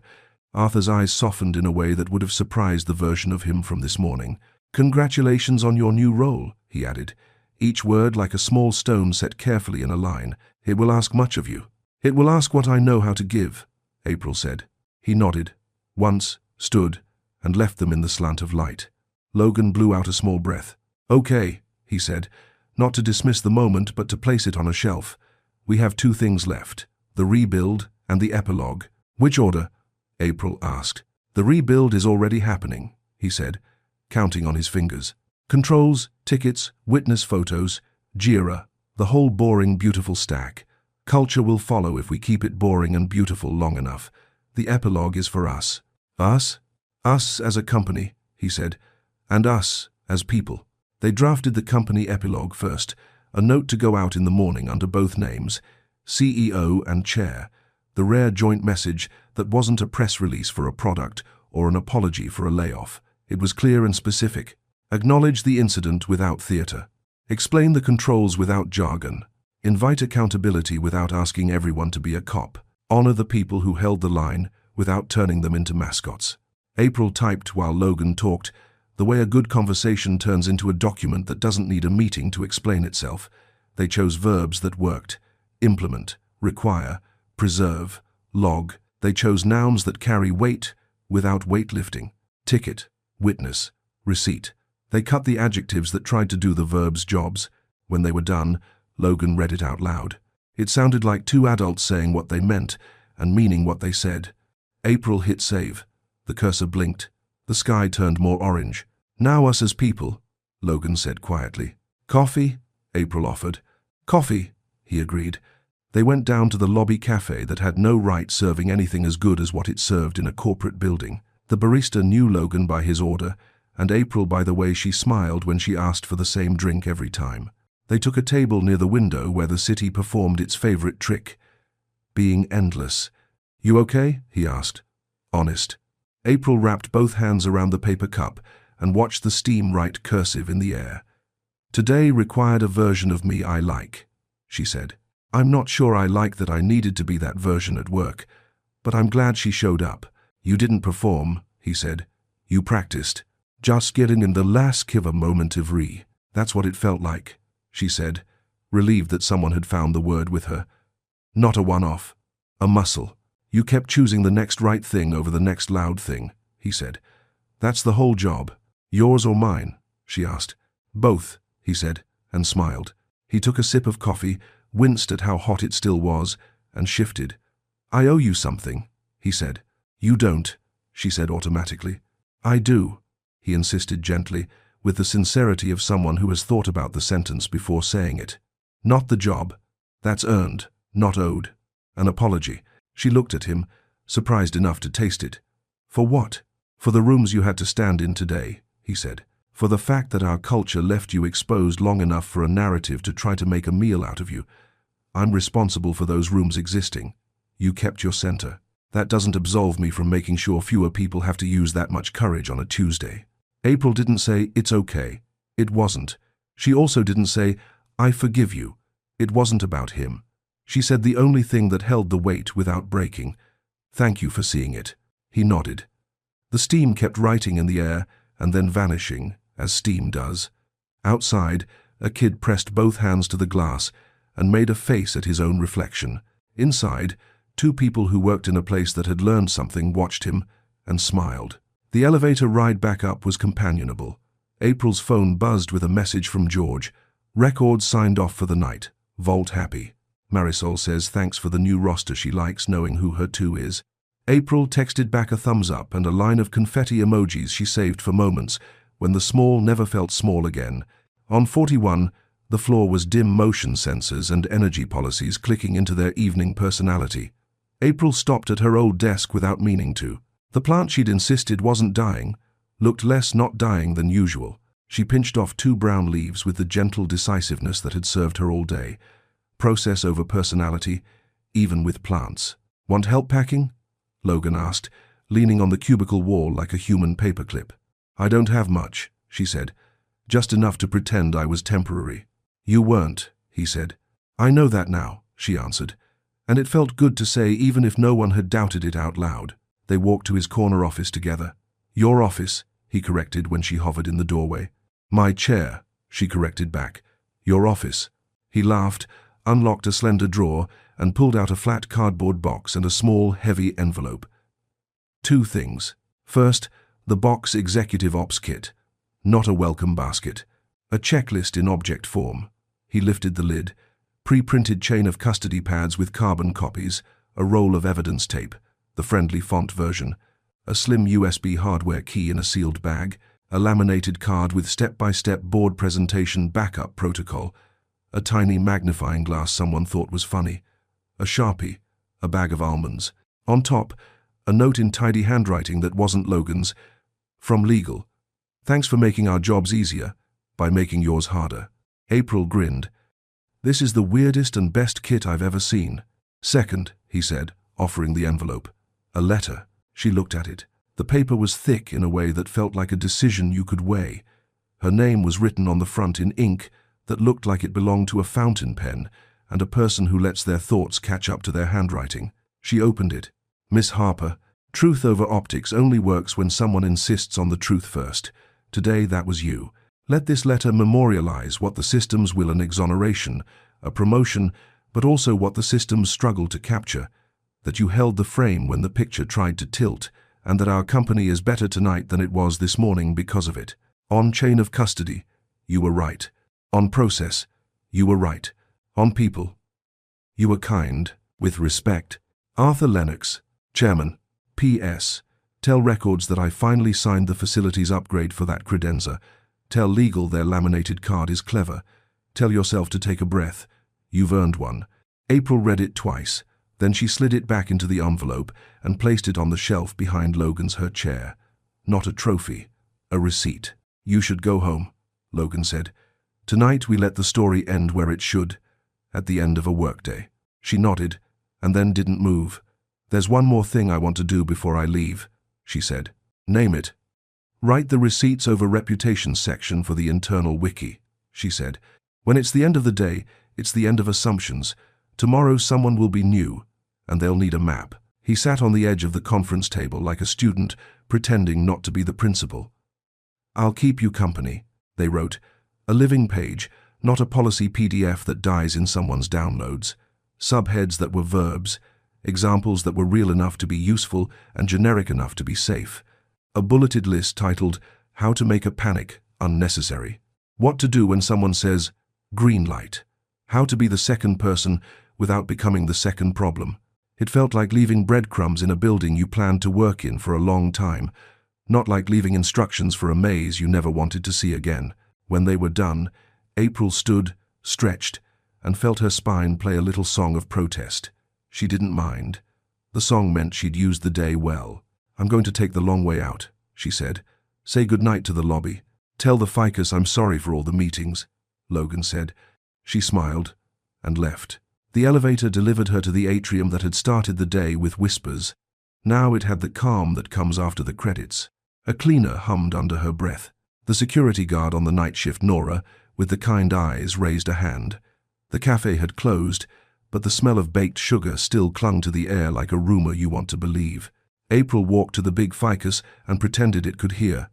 Arthur's eyes softened in a way that would have surprised the version of him from this morning. Congratulations on your new role, he added, each word like a small stone set carefully in a line. It will ask much of you. It will ask what I know how to give, April said. He nodded, once, stood, and left them in the slant of light. Logan blew out a small breath. Okay, he said, not to dismiss the moment but to place it on a shelf. We have two things left, the rebuild and the epilogue. Which order? April asked. The rebuild is already happening, he said, counting on his fingers. Controls, tickets, witness photos, JIRA, the whole boring, beautiful stack. Culture will follow if we keep it boring and beautiful long enough. The epilogue is for us. Us? Us as a company, he said, and us as people. They drafted the company epilogue first, a note to go out in the morning under both names, CEO and Chair, the rare joint message that wasn't a press release for a product or an apology for a layoff. It was clear and specific. Acknowledge the incident without theater. Explain the controls without jargon. Invite accountability without asking everyone to be a cop. Honor the people who held the line without turning them into mascots. April typed while Logan talked, the way a good conversation turns into a document that doesn't need a meeting to explain itself. They chose verbs that worked. Implement, require, preserve, log. They chose nouns that carry weight without weightlifting. Ticket, witness, receipt. They cut the adjectives that tried to do the verbs' jobs. When they were done, Logan read it out loud. It sounded like two adults saying what they meant and meaning what they said. April hit save. The cursor blinked. The sky turned more orange. Now us as people, Logan said quietly. Coffee? April offered. Coffee, he agreed. They went down to the lobby cafe that had no right serving anything as good as what it served in a corporate building. The barista knew Logan by his order, and April by the way she smiled when she asked for the same drink every time. They took a table near the window where the city performed its favorite trick, being endless. You okay? He asked. Honest. April wrapped both hands around the paper cup and watched the steam write cursive in the air. Today required a version of me I like, she said. I'm not sure I like that I needed to be that version at work, but I'm glad she showed up. You didn't perform, he said. You practiced. Just getting in the last kiva moment of re. That's what it felt like, she said, relieved that someone had found the word with her. Not a one-off. A muscle. You kept choosing the next right thing over the next loud thing, he said. That's the whole job. Yours or mine? She asked. Both, he said, and smiled. He took a sip of coffee, winced at how hot it still was, and shifted. I owe you something, he said. You don't, she said automatically. I do, he insisted gently, with the sincerity of someone who has thought about the sentence before saying it. Not the job. That's earned, not owed. An apology. She looked at him, surprised enough to taste it. For what? For the rooms you had to stand in today, he said. For the fact that our culture left you exposed long enough for a narrative to try to make a meal out of you. I'm responsible for those rooms existing. You kept your center. That doesn't absolve me from making sure fewer people have to use that much courage on a Tuesday. April didn't say, it's okay. It wasn't. She also didn't say, I forgive you. It wasn't about him. She said the only thing that held the weight without breaking. Thank you for seeing it. He nodded. The steam kept writing in the air and then vanishing, as steam does. Outside, a kid pressed both hands to the glass and made a face at his own reflection. Inside, two people who worked in a place that had learned something watched him and smiled. The elevator ride back up was companionable. April's phone buzzed with a message from George. Records signed off for the night. Vault happy. Marisol says thanks for the new roster she likes knowing who her two is. April texted back a thumbs up and a line of confetti emojis she saved for moments when the small never felt small again. On 41, the floor was dim motion sensors and energy policies clicking into their evening personality. April stopped at her old desk without meaning to. The plant she'd insisted wasn't dying looked less not dying than usual. She pinched off 2 brown leaves with the gentle decisiveness that had served her all day. Process over personality, even with plants. Want help packing? Logan asked, leaning on the cubicle wall like a human paperclip. I don't have much, she said. Just enough to pretend I was temporary. You weren't, he said. I know that now, she answered. And it felt good to say even if no one had doubted it out loud. They walked to his corner office together. Your office, he corrected when she hovered in the doorway. My chair, she corrected back. Your office. He laughed, unlocked a slender drawer, and pulled out a flat cardboard box and a small, heavy envelope. 2 things. First, the box executive ops kit. Not a welcome basket. A checklist in object form. He lifted the lid. Pre-printed chain of custody pads with carbon copies, a roll of evidence tape, the friendly font version, a slim USB hardware key in a sealed bag, a laminated card with step-by-step board presentation backup protocol, a tiny magnifying glass someone thought was funny, a Sharpie, a bag of almonds. On top, a note in tidy handwriting that wasn't Logan's. From legal. Thanks for making our jobs easier, by making yours harder. April grinned. This is the weirdest and best kit I've ever seen. Second, he said, offering the envelope. A letter. She looked at it. The paper was thick in a way that felt like a decision you could weigh. Her name was written on the front in ink that looked like it belonged to a fountain pen and a person who lets their thoughts catch up to their handwriting. She opened it. Miss Harper, truth over optics only works when someone insists on the truth first. Today that was you. Let this letter memorialize what the systems will an exoneration, a promotion, but also what the systems struggle to capture, that you held the frame when the picture tried to tilt, and that our company is better tonight than it was this morning because of it. On chain of custody, you were right. On process, you were right. On people, you were kind, with respect. Arthur Lennox, Chairman. P.S. Tell records that I finally signed the facilities upgrade for that credenza. Tell legal their laminated card is clever. Tell yourself to take a breath. You've earned one. April read it twice. Then she slid it back into the envelope and placed it on the shelf behind Logan's her chair. Not a trophy, a receipt. You should go home, Logan said. Tonight we let the story end where it should, at the end of a workday. She nodded, and then didn't move. There's one more thing I want to do before I leave, she said. Name it. Write the receipts over reputation section for the internal wiki, she said. When it's the end of the day, it's the end of assumptions. Tomorrow someone will be new, and they'll need a map. He sat on the edge of the conference table like a student, pretending not to be the principal. I'll keep you company, they wrote. A living page, not a policy PDF that dies in someone's downloads. Subheads that were verbs, examples that were real enough to be useful and generic enough to be safe. A bulleted list titled, How to Make a Panic Unnecessary. What to do when someone says, green light. How to be the second person without becoming the second problem. It felt like leaving breadcrumbs in a building you planned to work in for a long time, not like leaving instructions for a maze you never wanted to see again. When they were done, April stood, stretched, and felt her spine play a little song of protest. She didn't mind. The song meant she'd used the day well. I'm going to take the long way out, she said. Say goodnight to the lobby. Tell the ficus I'm sorry for all the meetings, Logan said. She smiled and left. The elevator delivered her to the atrium that had started the day with whispers. Now it had the calm that comes after the credits. A cleaner hummed under her breath. The security guard on the night shift, Nora, with the kind eyes, raised a hand. The cafe had closed, but the smell of baked sugar still clung to the air like a rumor you want to believe. April walked to the big ficus and pretended it could hear.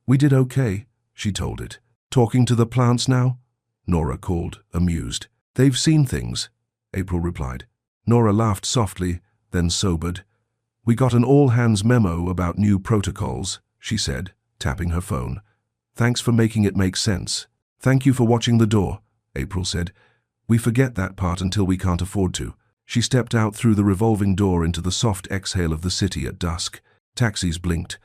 We did okay, she told it. Talking to the plants now? Nora called, amused. They've seen things, April replied. Nora laughed softly, then sobered. We got an all-hands memo about new protocols, she said, tapping her phone. Thanks for making it make sense. Thank you for watching the door, April said. We forget that part until we can't afford to. She stepped out through the revolving door into the soft exhale of the city at dusk. Taxis blinked.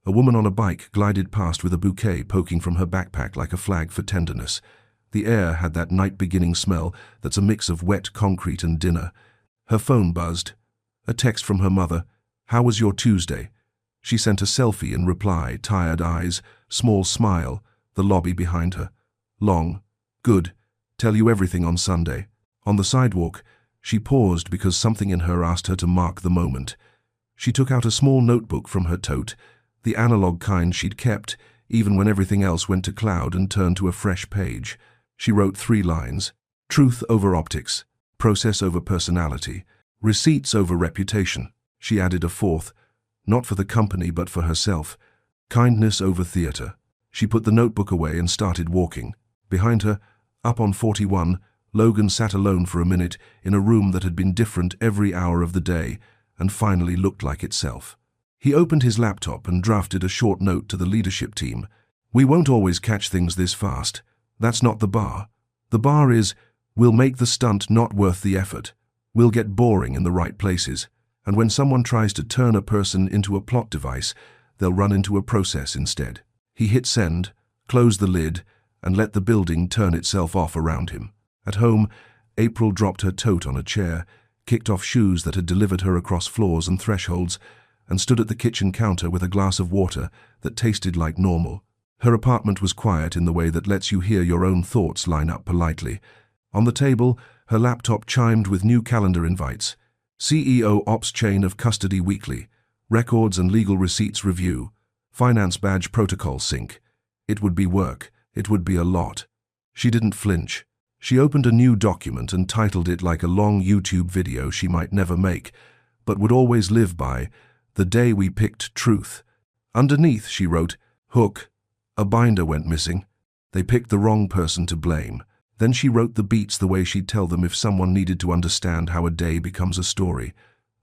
A woman on a bike glided past with a bouquet poking from her backpack like a flag for tenderness. The air had that night-beginning smell that's a mix of wet concrete and dinner. Her phone buzzed. A text from her mother. How was your Tuesday? She sent a selfie in reply, tired eyes, small smile, the lobby behind her. Long. Good. Tell you everything on Sunday. On the sidewalk, She paused because something in her asked her to mark the moment. She took out a small notebook from her tote, the analog kind she'd kept, even when everything else went to cloud, and turned to a fresh page. She wrote 3 lines. Truth over optics, process over personality, receipts over reputation. She added a 4th, not for the company but for herself, kindness over theater. She put the notebook away and started walking. Behind her, up on 41, Logan sat alone for a minute in a room that had been different every hour of the day and finally looked like itself. He opened his laptop and drafted a short note to the leadership team. We won't always catch things this fast. That's not the bar. The bar is, we'll make the stunt not worth the effort. We'll get boring in the right places. And when someone tries to turn a person into a plot device, they'll run into a process instead. He hit send, closed the lid, and let the building turn itself off around him. At home, April dropped her tote on a chair, kicked off shoes that had delivered her across floors and thresholds, and stood at the kitchen counter with a glass of water that tasted like normal. Her apartment was quiet in the way that lets you hear your own thoughts line up politely. On the table, her laptop chimed with new calendar invites. CEO Ops Chain of Custody Weekly, Records and Legal Receipts Review, Finance Badge Protocol Sync. It would be work. It would be a lot. She didn't flinch. She opened a new document and titled it like a long YouTube video she might never make, but would always live by, The Day We Picked Truth. Underneath, she wrote, Hook. A binder went missing. They picked the wrong person to blame. Then she wrote the beats the way she'd tell them if someone needed to understand how a day becomes a story.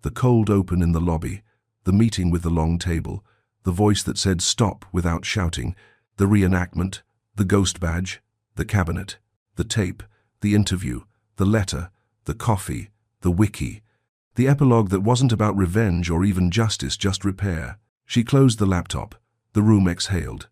The cold open in the lobby, the meeting with the long table, the voice that said stop without shouting, the reenactment, the ghost badge, the cabinet, the tape, the interview, the letter, the coffee, the wiki, the epilogue that wasn't about revenge or even justice, just repair. She closed the laptop. The room exhaled.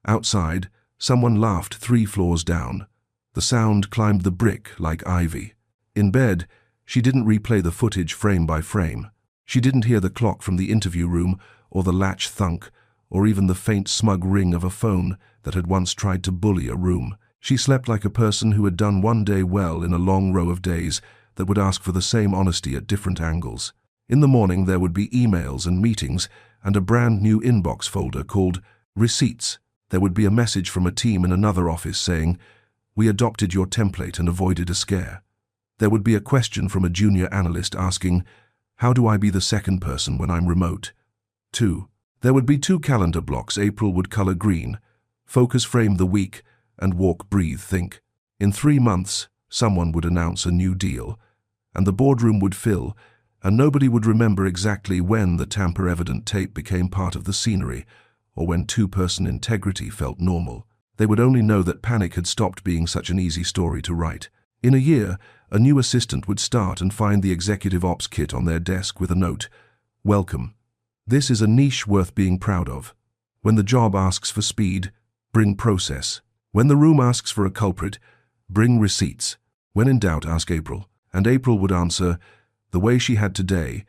Outside, someone laughed 3 floors down. The sound climbed the brick like ivy. In bed, she didn't replay the footage frame by frame. She didn't hear the clock from the interview room or the latch thunk or even the faint smug ring of a phone that had once tried to bully a room. She slept like a person who had done one day well in a long row of days that would ask for the same honesty at different angles. In the morning there would be emails and meetings and a brand new inbox folder called Receipts. There would be a message from a team in another office saying, We adopted your template and avoided a scare. There would be a question from a junior analyst asking, How do I be the second person when I'm remote? 2. There would be 2 calendar blocks April would color green, focus frame the week, and walk, breathe, think. In 3 months, someone would announce a new deal, and the boardroom would fill, and nobody would remember exactly when the tamper-evident tape became part of the scenery, or when 2-person integrity felt normal. They would only know that panic had stopped being such an easy story to write. In a year, a new assistant would start and find the executive ops kit on their desk with a note, Welcome. This is a niche worth being proud of. When the job asks for speed, bring process. When the room asks for a culprit, bring receipts. When in doubt, ask April. And April would answer, the way she had today,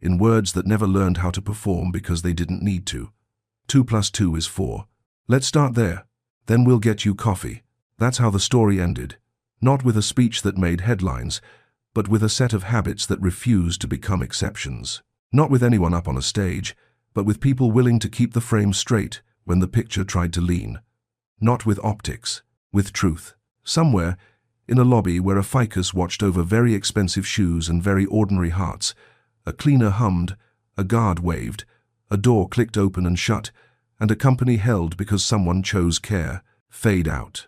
in words that never learned how to perform because they didn't need to. 2 + 2 is 4. Let's start there. Then we'll get you coffee. That's how the story ended. Not with a speech that made headlines, but with a set of habits that refused to become exceptions. Not with anyone up on a stage, but with people willing to keep the frame straight when the picture tried to lean. Not with optics, with truth. Somewhere, in a lobby where a ficus watched over very expensive shoes and very ordinary hearts, a cleaner hummed, a guard waved, a door clicked open and shut, and a company held because someone chose care. Fade out.